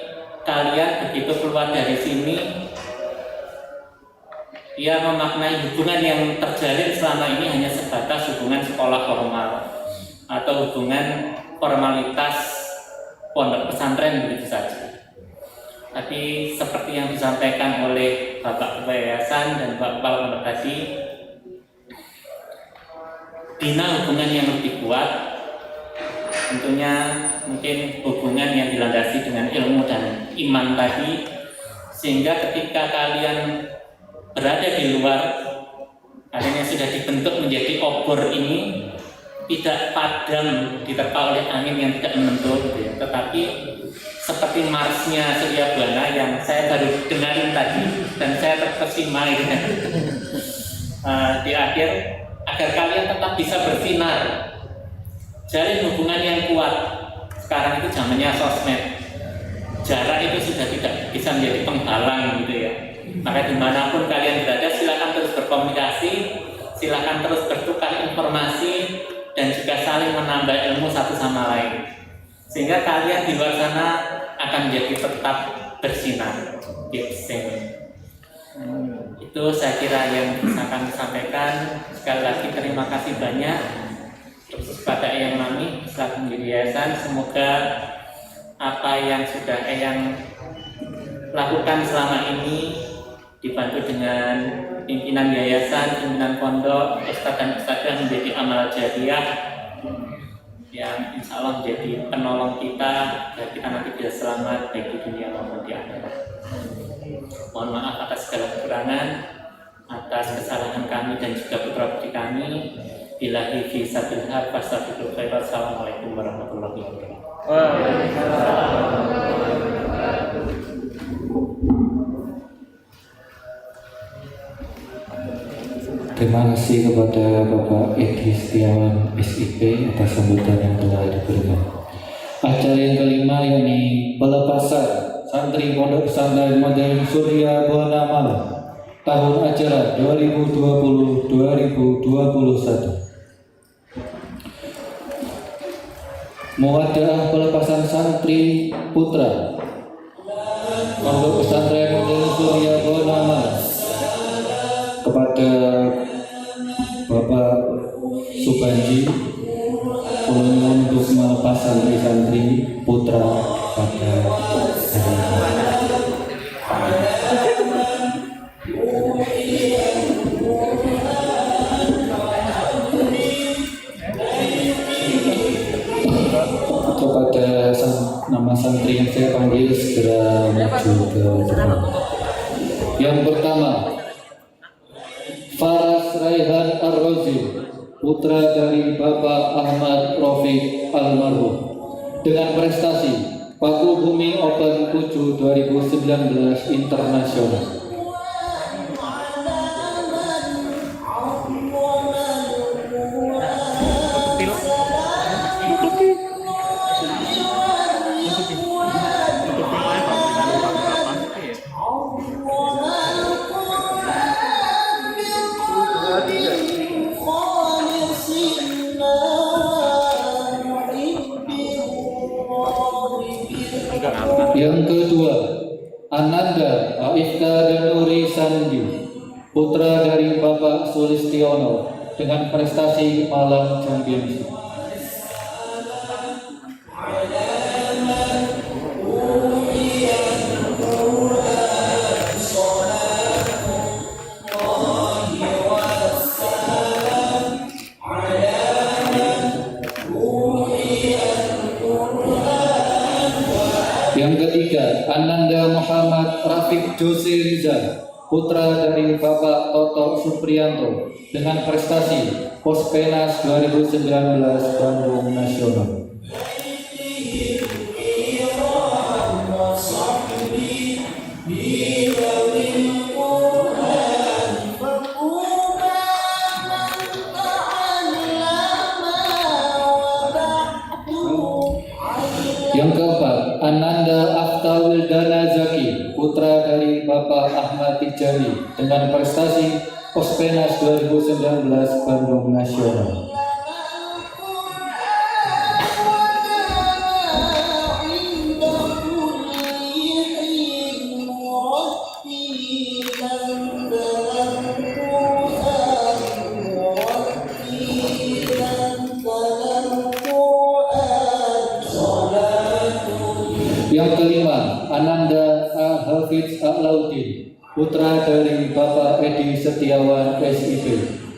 kalian begitu keluar dari sini ya memaknai hubungan yang terjalin selama ini hanya sebatas hubungan sekolah formal atau hubungan formalitas pondok pesantren begitu saja. Tapi seperti yang disampaikan oleh Bapak Ketua Yayasan dan Bapak Kepala Pondok tadi, bina hubungan yang lebih kuat, tentunya mungkin hubungan yang dilandasi dengan ilmu dan iman tadi, sehingga ketika kalian berada di luar, kalian yang sudah dibentuk menjadi obor ini tidak padam diterpa oleh angin yang tidak menentu, gitu ya. Tetapi seperti marsnya Surya Buana yang saya baru dengarin tadi dan saya terkesima gitu. Di akhir, agar kalian tetap bisa bersinar, jalin hubungan yang kuat. Sekarang itu zamannya sosmed, jarak itu sudah tidak bisa menjadi penghalang gitu ya. Maka dimanapun kalian berada, silakan terus berkomunikasi, silakan terus bertukar informasi, dan juga saling menambah ilmu satu sama lain, sehingga kalian di luar sana akan menjadi tetap bersinar. Itu saya kira yang bisa kami sampaikan. Sekali lagi terima kasih banyak kepada Eyang Mami selaku pendiri yayasan. Semoga apa yang sudah Eyang lakukan selama ini dibantu dengan pimpinan yayasan, pimpinan pondok, ustadz dan ustadzah menjadi amal jariah yang insya Allah menjadi penolong kita agar kita nanti bisa selamat baik di dunia maupun di akhirat. Mohon maaf atas segala kekurangan, atas kesalahan kami dan juga putra putri kami. Billahi fi sabilillah fastaghfirul khairat. Assalamualaikum warahmatullahi wabarakatuh. Terima kasih kepada Bapak Edi Setiawan SIP atas sambutan yang telah diberikan. Acara yang kelima yakni pelepasan santri Pondok Pesantren Modern Surya Buana Malang tahun ajaran 2020-2021. Muwadaah pelepasan santri putra Pondok Pesantren Modern Surya Buana Malang kepada Bapak Subanji untuk melepas santri-santri putra pada hari kepada nama santri yang saya panggil segera maju ke depan. Yang pertama, Faras Raihan Ar-Razi, putra dari Bapak Ahmad Rafiq Almarhum, dengan prestasi Paku Bumi Open 7 2019 Internasional. Yang kedua, Ananda Aifka Danuri Sandi, putra dari Bapak Sulistiono, dengan prestasi Malang Championship. Yang ketiga, Ananda Muhammad Rafiq Jose Rizal, putra dari Bapak Toto Supriyanto, dengan prestasi Pospenas 2019 Bandung Nasional. Yang keempat, Ananda Afta Wildana Zaki, putra dari Bapak Ahmad Tijari dengan prestasi Pospenas 2019 Bandung Nasional. Yang kelima, Ananda A. Hafidz A'laudin, putra dari Bapak Edi Setiawan SIP,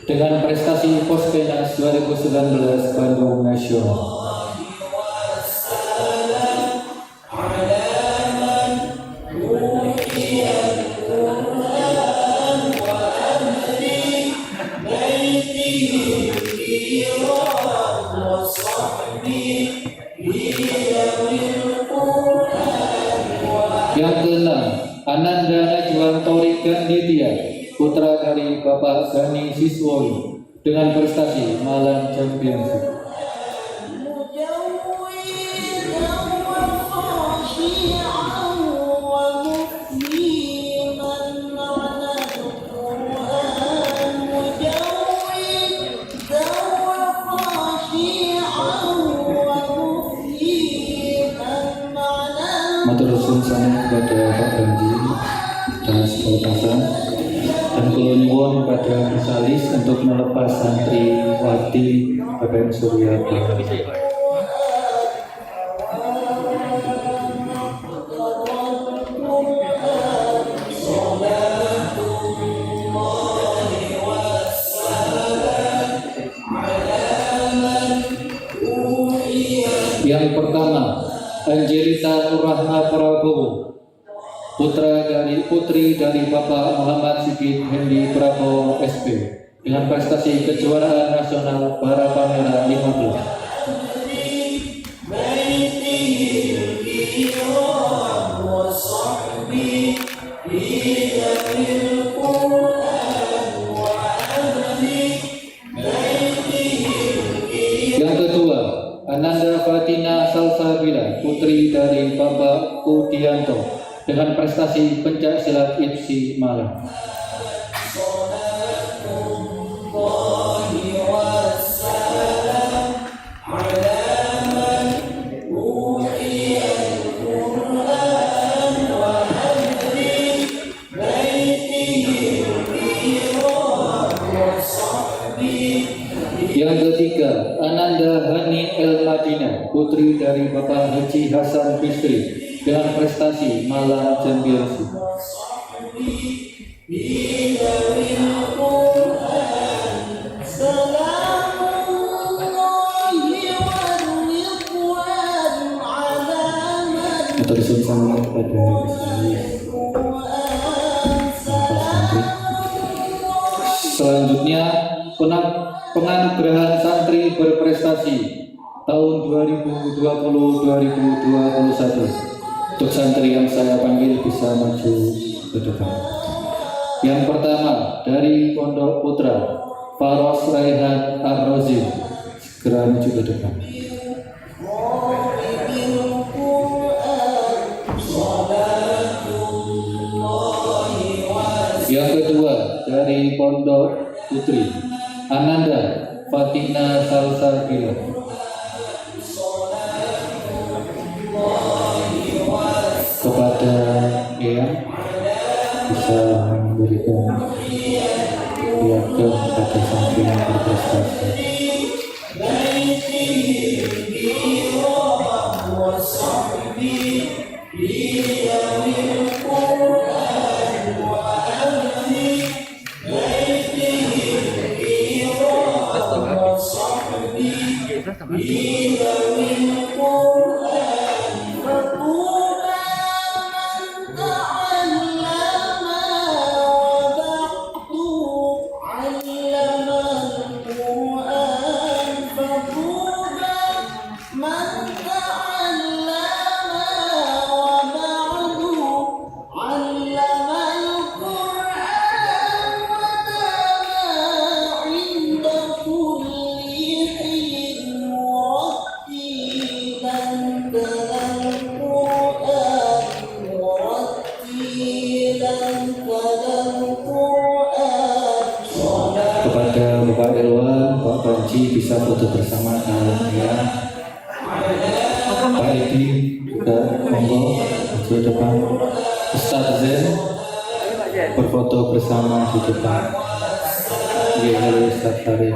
dengan prestasi Pospenas 2019 Bandung Nasional. Yang keenam, Ananda Najwa Torik Ganditya, putra dari Bapak Gani Siswoyo, dengan prestasi Malang Championship. Matur suwun sangat kepada Pak Ganji atas pelepasan, dan kula nyuwun pada Salis untuk melepas santriwati BPM Surya Bahana. Yang pertama, Angelita Nurrahma Prabowo, putri dari Bapak Muhammad Sigit Hendi Prabowo SP, dengan prestasi kejuaraan nasional para pameran 15. Yang kedua, Ananda Fatina Salsabila, putri dari Bapak Kudianto, dengan prestasi pencak silat IPSI Malang. Yang ketiga, Ananda Hani El Madinah, putri dari Bapak Haji Hasan Bisri, dengan prestasi Malang Championship. Matur suwun sangat kepada selanjutnya, penganugerahan santri berprestasi tahun 2020-2021. Untuk santri yang saya panggil bisa maju ke depan. Yang pertama, dari Pondok Putra, Faros Raihan Ar-Rozim, segera maju ke depan. Yang kedua, dari Pondok Putri, Ananda Fatina Salsabila. Kepada Eyang bisa memberikan piagam pada santri yang berprestasi. Herwan, Pak Panji bisa foto bersama ya. Pak Edi juga monggo maju depan. Ustaz Zen berfoto bersama di depan. Iya, Ustaz Tarif.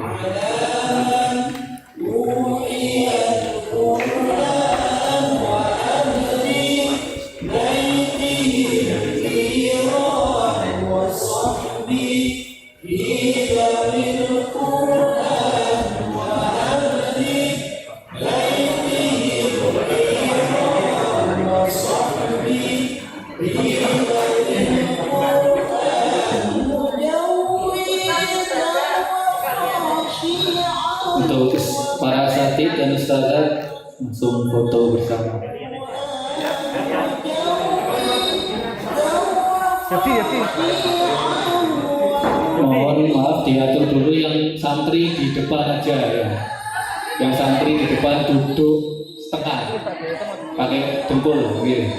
Untuk para asatidz dan ustazat langsung foto bersama. Mohon maaf diatur dulu yang santri di depan aja ya. Yang santri di depan duduk setengah, pakai dengkul, gitu.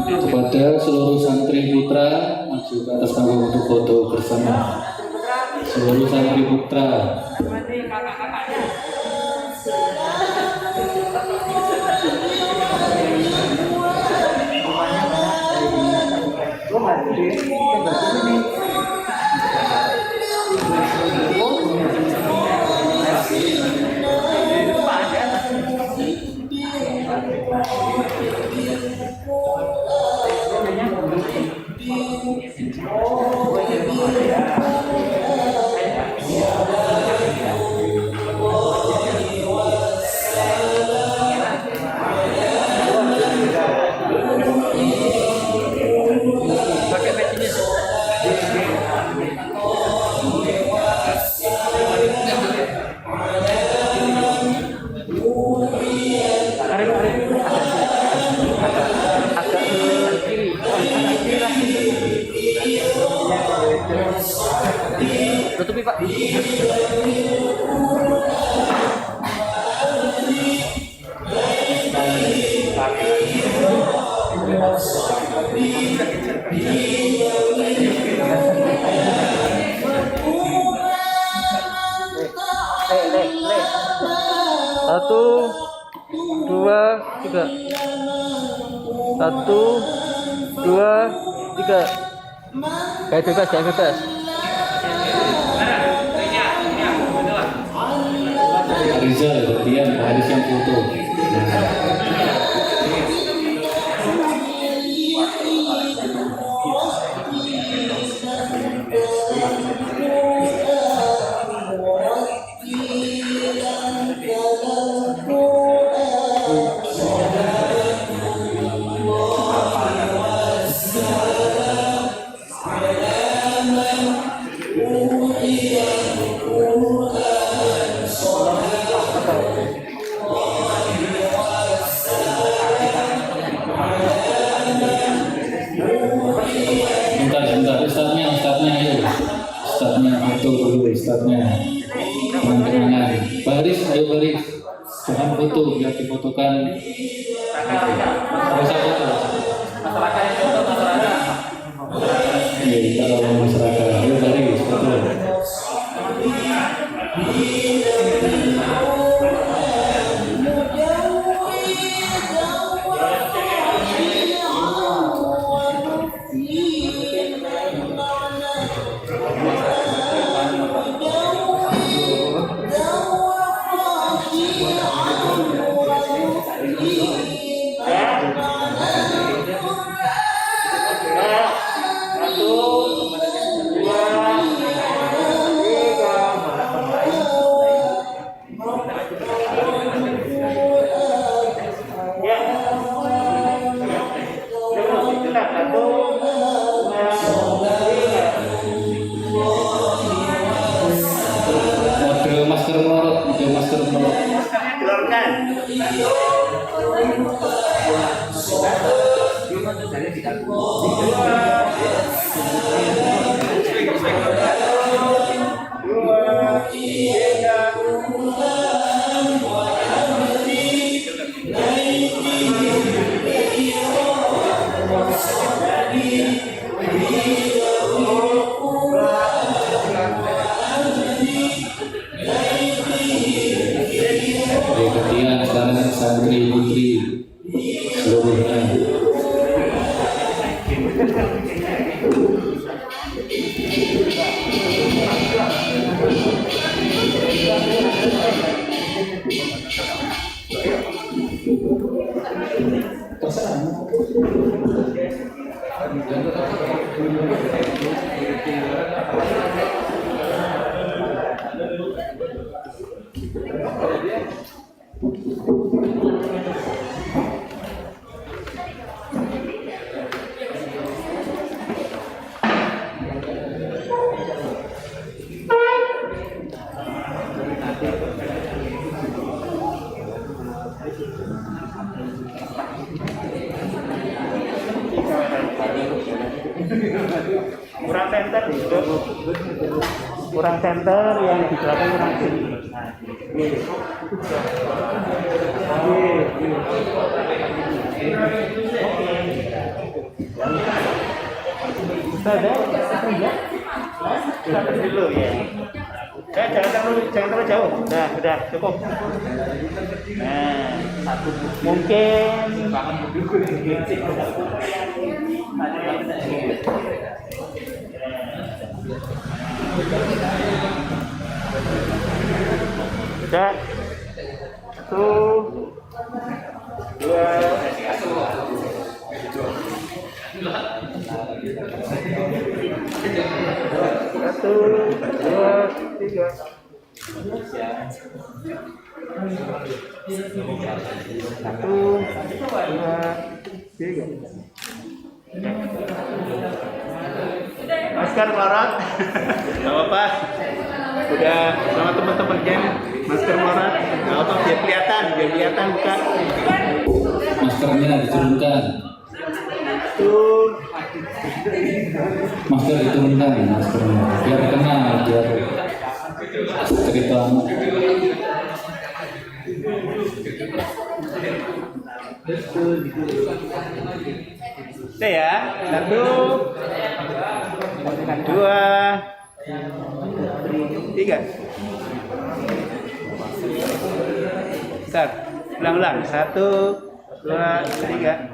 Kepada seluruh santri putra maju ke atas panggung untuk foto bersama. Seluruh santri putra. Tutupi Pak. Satu, dua, tiga. Satu, dua, tiga. Kayak bebas, kayak bebas. Rizal, Berdian, Pak Haris yang foto. Ustadznya foto dulu, Ustadznya kenang-kenangan. baris. Jangan foto, biar difotokan. Nggak usah foto. Masyarakat yang foto masyarakat. Iya, kita kalau masyarakat, ayo baris, foto. Model masker melorot. Ketian sekarang santri putri seluruhnya. Kurang center itu, kurang center yang di belakang kurang sini. Sudah dulu ya. Jangan terlalu jauh. Udah cukup. Nah, mungkin sudah 1, 2, 3. Masker melorot, nggak apa-apa. Udah sama teman-teman geng, masker melorot, nggak apa-apa. Biar kelihatan bukan. Maskernya diturunkan. Masker diturunkan, maskernya. Biar kenal, biar cerita. Oke ya, 1, 2, 3. Start. Ulang-ulang. 1, 2, 3.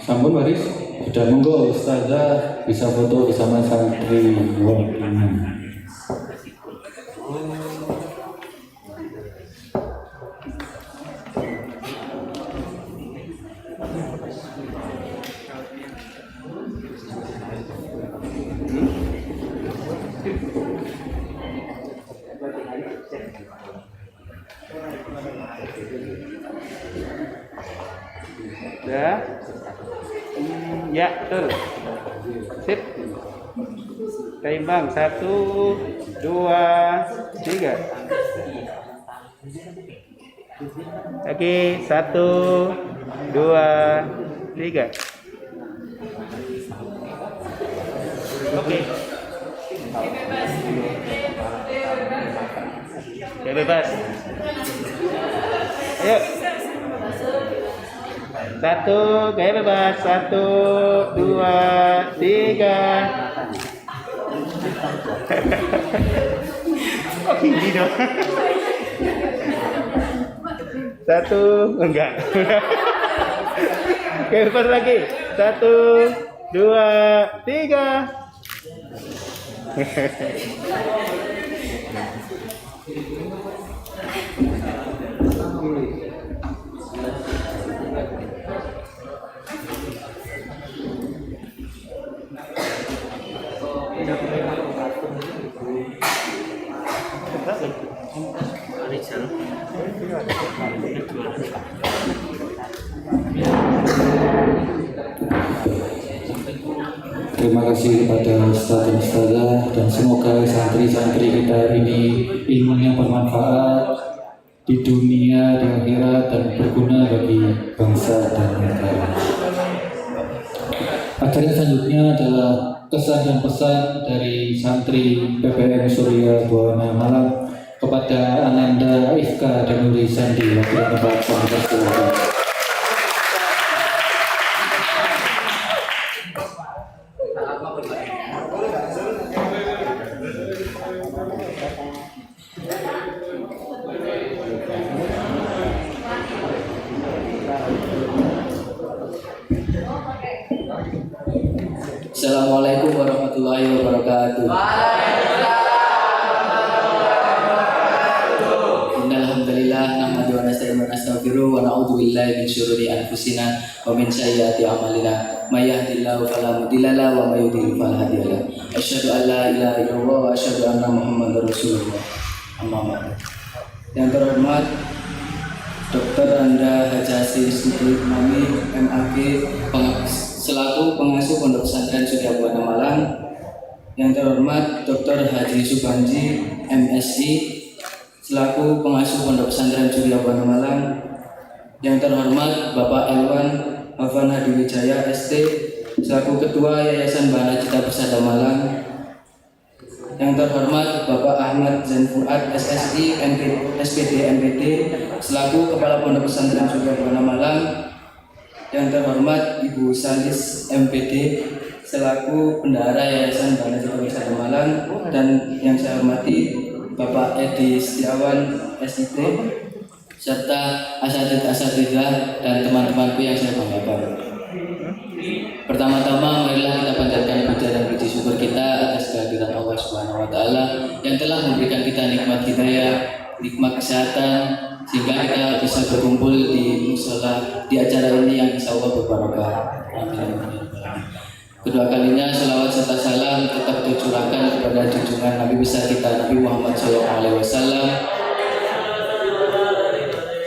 Sampun baris, sudah monggo Ustazah bisa foto bersama santri ini. Udah. Ya, betul. Sip. Seimbang. 1, 2, 3. Oke, 1, 2, 3. Oke. Oke, bebas. Ayo. 1, gaya bebas. 1, 2, 3. Oh, gini dong. 1, enggak. Oke, bebas lagi. 1, 2, 3. Terima kasih kepada Ustaz dan Ustazah, dan semoga santri-santri kita ini ilmunya bermanfaat di dunia, di akhirat, dan berguna bagi bangsa dan negara. Acara selanjutnya adalah kesan dan pesan dari santri PPN Surya Buana Malang kepada Ananda Ifka dan Nuri Sandi wakil tempat pembahasan. Assalamualaikum warahmatullahi wabarakatuh. Innalhamdulillah nahmadu wa nasta'inu wa nastaghfiruh wa na'udzu billahi min syururi anfusina wa min sayyiati a'malina. May yahdihillahu fala mudilla lahu wa may yudlil fala hadiya lahu. Asyhadu an la ilaha illallah wa asyhadu anna Muhammadar Rasulullah. Amma ba'du. Yang terhormat Dr. Anda Hajasi Siti Mami MAG selaku pengasuh Pondok Pesantren Surya Buana Malang. Yang terhormat Dr. Haji Subanji MSI selaku pengasuh Pondok Pesantren Surya Buana Malang. Yang terhormat Bapak Elwan Afan Hadi Wijaya ST selaku Ketua Yayasan Bahana Cita Persada Malang. Yang terhormat Bapak Ahmad Zain Fuad SSI SPD MPD selaku Kepala Pondok Pesantren Surya Buana Malang. Yang terhormat Ibu Salis MPD selaku Bendahara Yayasan Bahana Cita Persada Malang, dan yang saya hormati Bapak Edi Setiawan SIT serta asatidz-asatidzah dan teman-temanku yang saya banggakan. Pertama-tama marilah kita panjatkan puja dan puji syukur kita atas kehadiran Allah Subhanahu wa taala yang telah memberikan kita nikmat hidayah, nikmat kesehatan, sehingga kita bisa berkumpul di mushola di acara ini yang insyaallah berbarokah. Amin. Kedua kalinya selawat serta salam tetap tercurahkan kepada junjungan Nabi besar kita Nabi Muhammad SAW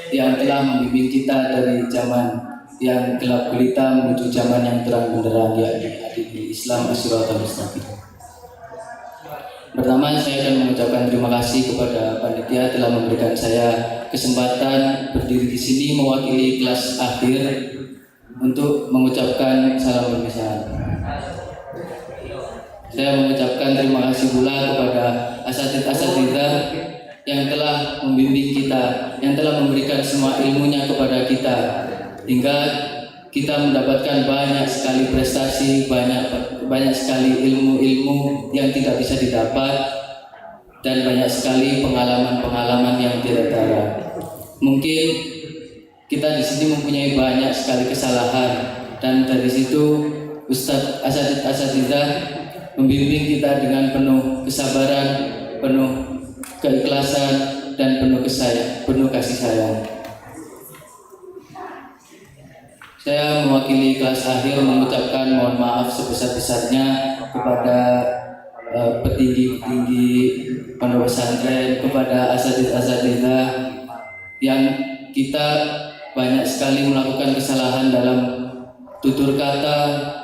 yang telah membimbing kita dari zaman yang gelap gulita menuju zaman yang terang benderang, yakni adil Islam as-siratal mustaqim. Pertama, saya akan mengucapkan terima kasih kepada panitia telah memberikan saya kesempatan berdiri di sini mewakili kelas akhir untuk mengucapkan salam perpisahan. Saya mengucapkan terima kasih pula kepada asatidz-asatidzah yang telah membimbing kita, yang telah memberikan semua ilmunya kepada kita, hingga kita mendapatkan banyak sekali prestasi, banyak sekali ilmu-ilmu yang tidak bisa didapat, dan banyak sekali pengalaman-pengalaman yang tidak tara. Mungkin kita di sini mempunyai banyak sekali kesalahan, dan dari situ Ustadz asatidz-asatidzah membimbing kita dengan penuh kesabaran, penuh keikhlasan, dan penuh kasih sayang. Saya mewakili kelas akhir mengucapkan mohon maaf sebesar-besarnya kepada petinggi-petinggi pondok pesantren, kepada asatidz-asatidzah yang kita banyak sekali melakukan kesalahan dalam tutur kata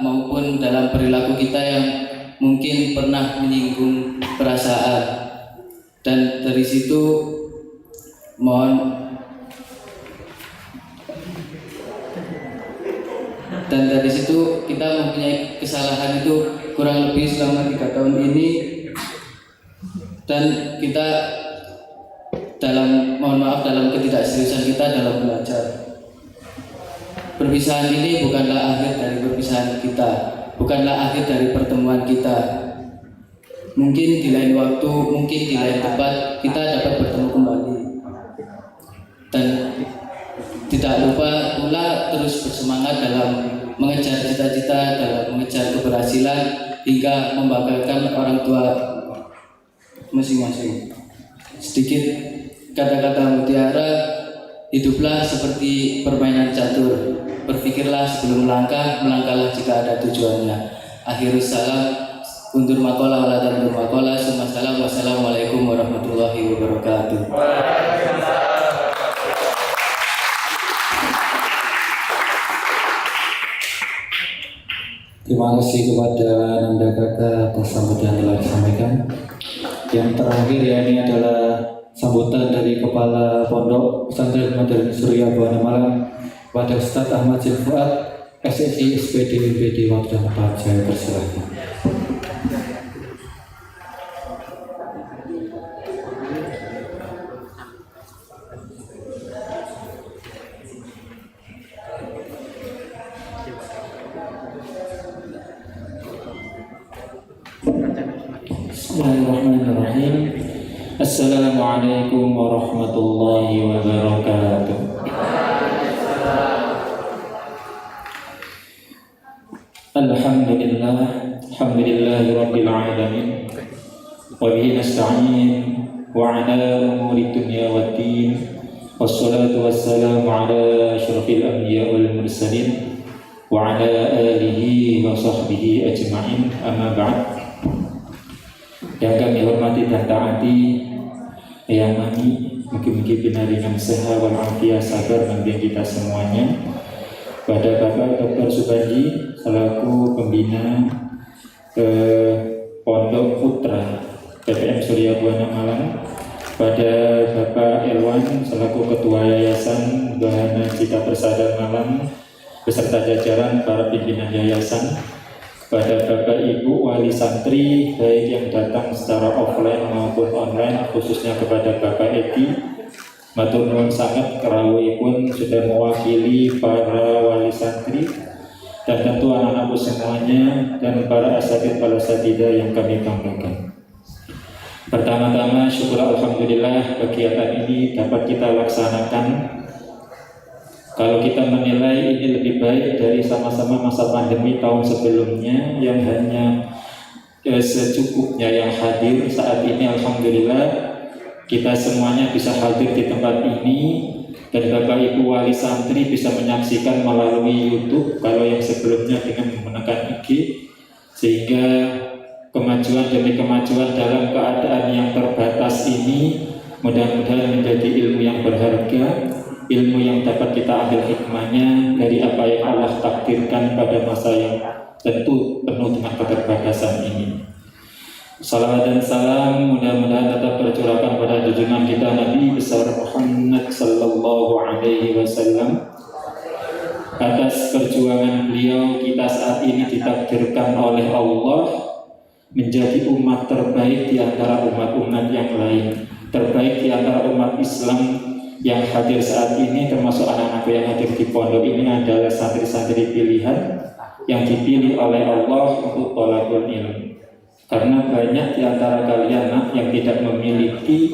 maupun dalam perilaku kita yang mungkin pernah menyinggung perasaan, dan dari situ mohon. Dan dari situ kita mempunyai kesalahan itu kurang lebih selama 3 tahun ini, dan kita dalam ketidakseriusan kita dalam belajar. Perpisahan ini bukanlah akhir dari perpisahan kita, bukanlah akhir dari pertemuan kita. Mungkin di lain waktu, mungkin di lain tempat kita dapat bertemu kembali. Dan tidak lupa pula terus bersemangat dalam mengejar cita-cita, dalam mengejar keberhasilan hingga membanggakan orang tua masing-masing. Sedikit kata-kata mutiara, hiduplah seperti permainan catur. Berpikirlah sebelum melangkah, melangkahlah jika ada tujuannya. Akhirus salam, undur makola wala tandur makola, summa salam, wassalamualaikum warahmatullahi wabarakatuh. Terima kasih kepada Nanda Kakak atas sambutan yang telah disampaikan. Yang terakhir ya, ini adalah sambutan dari Kepala Pondok Pesantren Modern Surya Buana Malang pada Ustadz Ahmad Fuad, SSI SPD WPD. Waktu dan tempat saya persilahkan. Bismillahirrahmanirrahim. Assalamualaikum warahmatullahi wabarakatuh. Alhamdulillah, alhamdulillahi rabbil alamin. Wa bihi nasta'in wa ala umuri dunya waddin. Wassalatu wassalamu ala asyrafil anbiya wal mursalin wa ala alihi wa sahbihi ajma'in. Amma ba'd. Yang kami hormati dan taati, yang kami mungkin binaringan sehat wal afiat sabar membimbing kita semuanya. Pada Bapak Dr. Subanji selaku pembina Pondok Putra PPM Surya Buana Malang, pada Bapak Elwan selaku Ketua Yayasan Bahana Cita Persada Malang beserta jajaran para pimpinan yayasan, pada Bapak Ibu wali santri baik yang datang secara offline maupun online, khususnya kepada Bapak Edi, matur nuwun sangat kerawuhipun sudah mewakili para wali santri dan tentu anak-anakku semuanya dan para asatidz yang kami banggakan. Pertama-tama syukur alhamdulillah kegiatan ini dapat kita laksanakan. Kalau kita menilai ini lebih baik dari sama-sama masa pandemi tahun sebelumnya yang hanya secukupnya yang hadir. Saat ini alhamdulillah kita semuanya bisa hadir di tempat ini, dan Bapak Ibu wali santri bisa menyaksikan melalui YouTube kalau yang sebelumnya dengan menggunakan IG, sehingga kemajuan demi kemajuan dalam keadaan yang terbatas ini mudah-mudahan menjadi ilmu yang berharga, ilmu yang dapat kita ambil hikmahnya dari apa yang Allah takdirkan pada masa yang tentu penuh dengan keterbatasan ini. Salawat dan salam mudah-mudahan tetap tercurahkan pada junjungan kita Nabi besar Muhammad sallallahu alaihi wasallam. Atas perjuangan beliau kita saat ini ditakdirkan oleh Allah menjadi umat terbaik di antara umat-umat yang lain, terbaik di antara umat Islam yang hadir saat ini, termasuk anak-anak yang hadir di pondok ini adalah santri-santri pilihan yang dipilih oleh Allah untuk thalabul ilm. Karena banyak di antara kalian yang tidak memiliki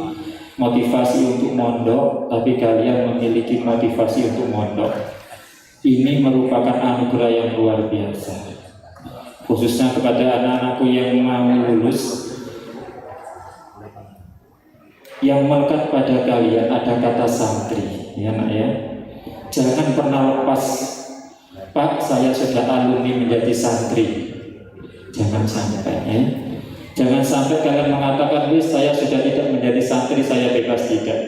motivasi untuk mondok, tapi kalian memiliki motivasi untuk mondok. Ini merupakan anugerah yang luar biasa. Khususnya kepada anak-anakku yang mau lulus, yang melekat pada kalian ada kata santri, ya nak ya. Jangan pernah lepas, Pak, saya sudah alumni menjadi santri. Jangan sampai ya. Jangan sampai kalian mengatakan, wis saya sudah tidak menjadi santri, saya bebas. Tidak.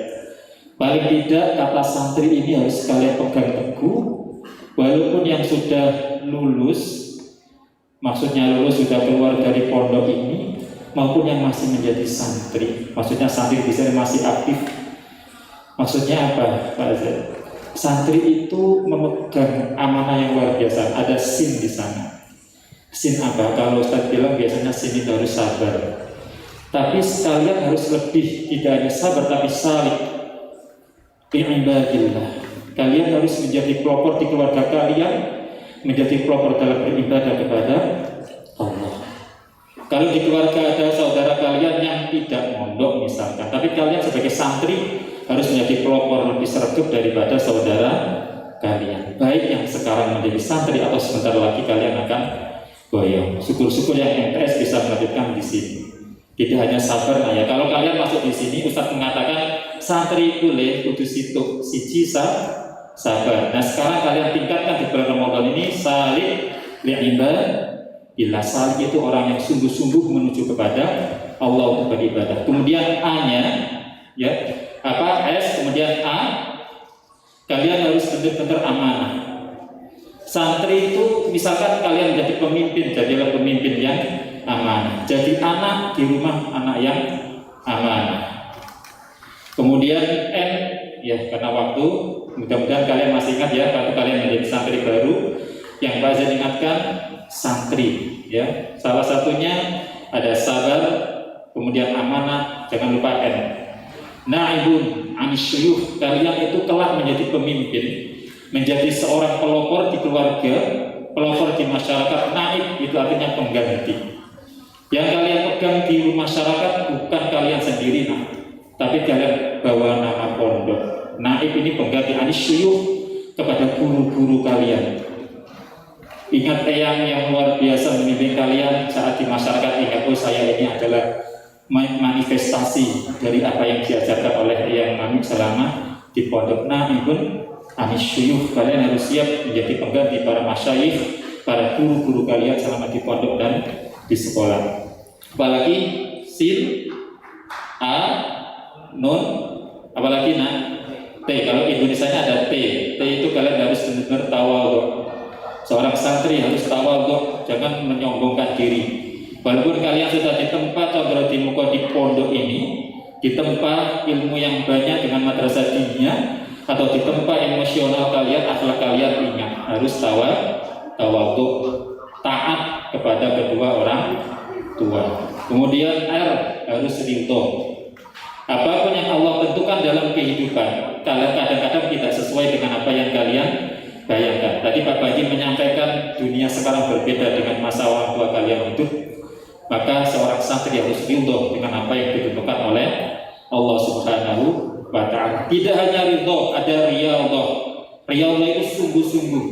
Paling tidak kata santri ini harus kalian pegang teguh. Walaupun yang sudah lulus, maksudnya lulus sudah keluar dari pondok ini, maupun yang masih menjadi santri, maksudnya santri di sini masih aktif, Maksudnya apa, Pak Azad? Santri itu memegang amanah yang luar biasa. Ada sin di sana. Sin apa? Kalau Ustaz bilang biasanya sin itu harus sabar. Tapi sekalian harus lebih, tidak hanya sabar tapi salih. Bi'ibadillah. Kalian harus menjadi pelopor di keluarga kalian, menjadi pelopor dalam beribadah kepada Allah. Kalau di keluarga ada saudara kalian yang tidak mondok misalkan, tapi kalian sebagai santri harus menjadi pelopor lebih sregep daripada saudara kalian. Baik yang sekarang menjadi santri atau sebentar lagi kalian akan goyang. Syukur-syukur yang MTS bisa melanjutkan di sini. Tidak hanya sabar, nah ya. Kalau kalian masuk di sini, Ustaz mengatakan santri boleh kudu situ, siji sabar. Nah sekarang kalian tingkatkan di bulan Ramadan ini salih li'ibad. Bila salih itu orang yang sungguh-sungguh menuju kepada Allah untuk beribadah. Kemudian A-nya, ya, S, kemudian A, kalian harus benar-benar amanah. Santri itu misalkan kalian menjadi pemimpin, jadilah pemimpin yang amanah. Jadi anak di rumah anak yang amanah. Kemudian N, ya karena waktu, mudah-mudahan kalian masih ingat ya, kalau kalian menjadi santri baru, yang Pak Azad ingatkan santri, ya. Salah satunya ada sabar, kemudian amanah, jangan lupa N. Naibun anisyuyuh, kalian itu kelak menjadi pemimpin, menjadi seorang pelopor di keluarga, pelopor di masyarakat. Naib itu artinya pengganti. Yang kalian pegang di masyarakat bukan kalian sendiri, tapi kalian bawa nama pondok. Naib ini pengganti anisyuyuh kepada guru-guru kalian. Ingat eyang yang luar biasa memimpin kalian saat di masyarakat. Ingat, oh saya ini adalah manifestasi dari apa yang diajarkan oleh Eyang Mami selama di pondok. Naibun anisyuyuh, kalian harus siap menjadi pengganti para masyayikh, para guru-guru kalian selama di pondok dan di sekolah. Apalagi sin, A, nun, apalagi T. Kalau Indonesianya ada T. T itu kalian harus benar-benar tawadhu. Seorang santri harus tawadhu, jangan menyombongkan diri. Walaupun kalian sudah ditempa atau di muka di pondok ini, ditempa ilmu yang banyak dengan madrasah diniyah, atau ditempa emosional kalian, akhlak kalian, ingat harus tawadhu, taat kepada kedua orang tua. Kemudian R, harus ridho. Apapun yang Allah tentukan dalam kehidupan, kalian kadang-kadang tidak sesuai dengan apa yang kalian bayangkan. Tadi Pak Baji menyampaikan dunia sekarang berbeda dengan masa orang tua kalian hidup. Maka seorang santri harus ridho dengan apa yang ditentukan oleh Allah Subhanahu wa Ta'ala. Tidak hanya ridho, ada riyadhah. Riyadhah itu sungguh-sungguh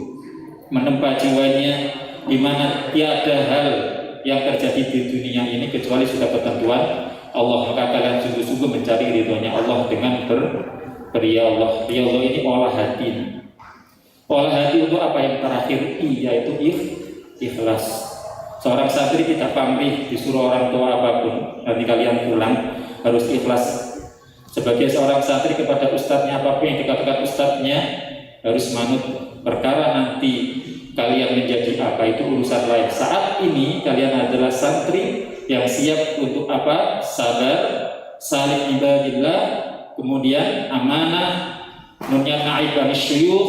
menempa jiwanya, di mana tiada hal yang terjadi di dunia ini kecuali sudah ketentuan Allah. Maka kalian sungguh-sungguh mencari ridhonya Allah dengan berriyadhah. Riyadhah ini olah hati. Olah hati untuk apa yang terakhir, yaitu ikhlas. Seorang santri tidak pamrih disuruh orang tua apapun, nanti kalian pulang harus ikhlas. Sebagai seorang santri kepada ustadznya, apapun yang dikatakan ustadznya harus manut. Perkara nanti kalian menjadi apa itu urusan lain. Saat ini kalian adalah santri yang siap untuk apa? Sabar, salih ibadillah, kemudian amanah, nunnya naib anisyuyuh,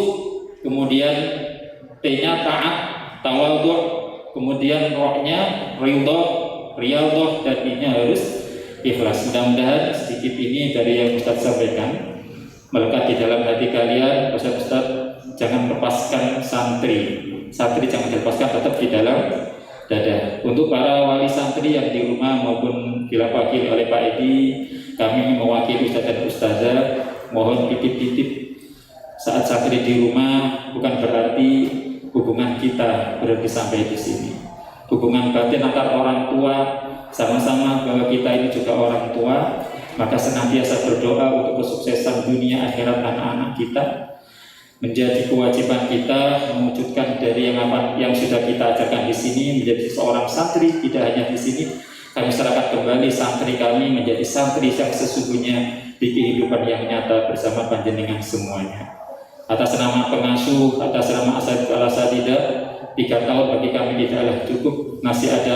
kemudian T-nya taat, tawadhu, kemudian rohnya riyadhah, dan I-nya harus ikhlas. Mudah-mudahan sedikit ini dari yang Ustaz sampaikan melekat di dalam hati kalian. Ustaz, jangan lepaskan santri jangan dilepaskan, tetap di dalam dada. Untuk para wali santri yang di rumah maupun diwakili oleh Pak Edi, kami mewakili Ustaz dan Ustazah, mohon titip-titip saat santri di rumah bukan berarti hubungan kita berhenti sampai di sini. Hubungan batin antar orang tua, sama-sama bahwa kita ini juga orang tua, maka senantiasa berdoa untuk kesuksesan dunia akhirat anak-anak kita. Menjadi kewajiban kita mewujudkan dari yang sudah kita ajarkan di sini, menjadi seorang santri. Tidak hanya di sini, kami serahkan kembali santri kami menjadi santri yang sesungguhnya di kehidupan yang nyata bersama panjenengan semuanya. Atas nama pengasuh, atas nama asatidzah, 3 tahun bagi kami tidaklah cukup. Masih ada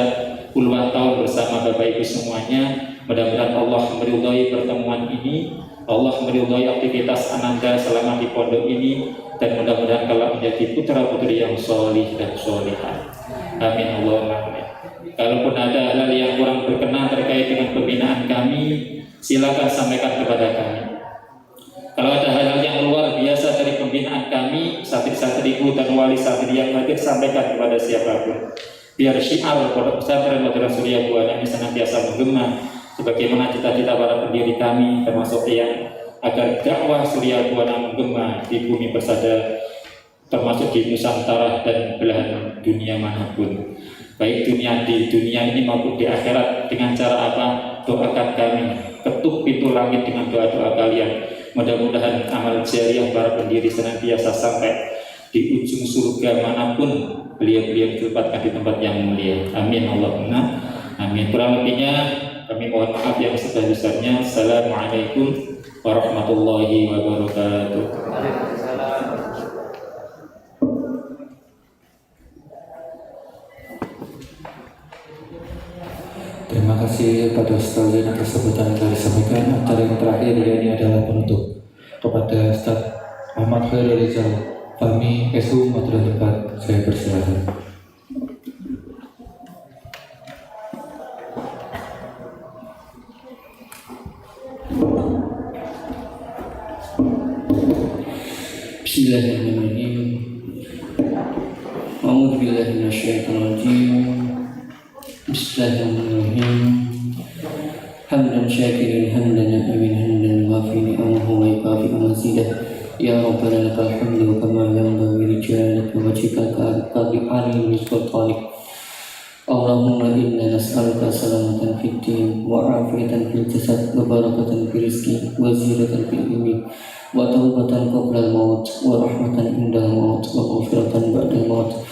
puluhan tahun bersama Bapak Ibu semuanya. Mudah-mudahan Allah meridhai pertemuan ini, Allah meridhai aktivitas Ananda selama di pondok ini, dan mudah-mudahan kalau menjadi putra-putri yang solih dan solihah. Amin Allahumma amin. Kalaupun ada hal yang kurang berkenan terkait dengan pembinaan kami, silakan sampaikan kepada kami. Kalau ada hal-hal yang luar biasa dari pembinaan kami, santri-santriku dan wali santri yang hadir, sampaikan kepada siapapun. Biar syiar Pondok Pesantren Madrasah Surya Buana ini senantiasa menggema, sebagaimana cita-cita para pendiri kami, termasuk yang agar dakwah Surya Buana menggema di bumi persada, termasuk di Nusantara dan belahan dunia manapun. Baik di dunia ini maupun di akhirat. Dengan cara apa? Doakan kami, ketuk pintu langit dengan doa-doa kalian. Mudah-mudahan amal jariah para pendiri senantiasa sampai di ujung surga manapun beliau-beliau ditempatkan di tempat yang mulia. Amin Allahumma amin. Kurang lebihnya kami mohon maaf yang sebesar-besarnya. Assalamualaikum warahmatullahi wabarakatuh. Terima kasih kepada Ustaz Zain atas sambutan yang telah disampaikan. Acara yang terakhir ini adalah penutup kepada Ustaz Ahmad Khairul Rizal, Fahmi SU Madrasah 4. Saya persilakan. Bismillahirrahmanirrahim. A'udzu billahi minasyaitonir rajim. Bismillahirrahmanirrahim. Hamdan syakirin hamdan na'imin hamdan wafi ni'amahu wa yukafi mazidah. Ya Rabbana lakal hamdu kama yanbaghi li jalalika wajhika al-qadri alim li sultanik. Allahumma inna nas'aluka salamatan fid din wa afiyatan fil jasad wa barakatan fil rizqi wa ziyadatan fil ilmi wa taubatan qabla al-maut wa rahmatan inda al-maut wa maghfiratan ba'da al-maut.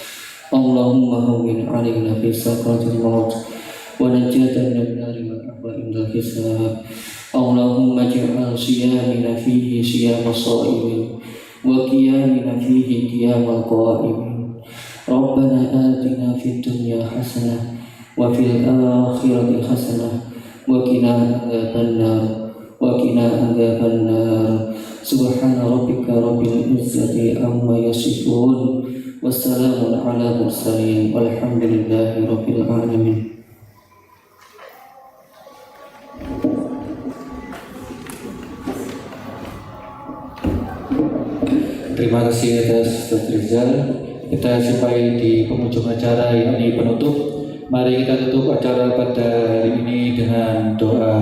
Allahumma hawwin 'alaina fi sakaratil maut wa najatan min an-nari wa ahwa inda hisab. Allahumma ij'al siyamina fihi siyamas sha'imin wa qiyamina fihi qiyamal qa'imin. Rabbana atina fid dunya hasanah wa fil akhirati hasanah wa qina adzaban nar. Subhana rabbika rabbil izzati amma yasifun. Wassalamun ala mursalin walhamdulillahi rabbil alamin. Terima kasih atas Ustaz Rizal. Kita sampai di penghujung acara, yakni penutup. Mari kita tutup acara pada hari ini dengan doa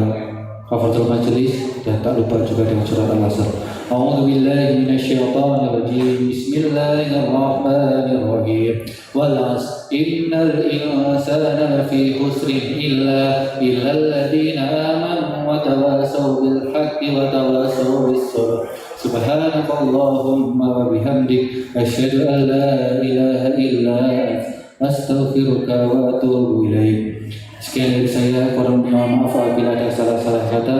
kafaratul majelis, dan tak lupa juga dengan surat Al-Asr. A'udzu billahi minasyaitonir rajim. Bismillahirrahmanirrahim. Wal 'asr innal insana lafi khusrin illa alladziina aamanu wa tawassaw bil haqqi wa tawassaw bis sabr. Subhanakallahumma wa bihamdik asyhadu an la ilaha illa anta astaghfiruka wa atubu ilaik. Sekian dari saya, kurang maaf apabila ada salah-salah kata.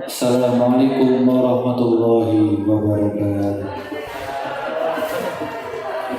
Assalamualaikum warahmatullahi wabarakatuh.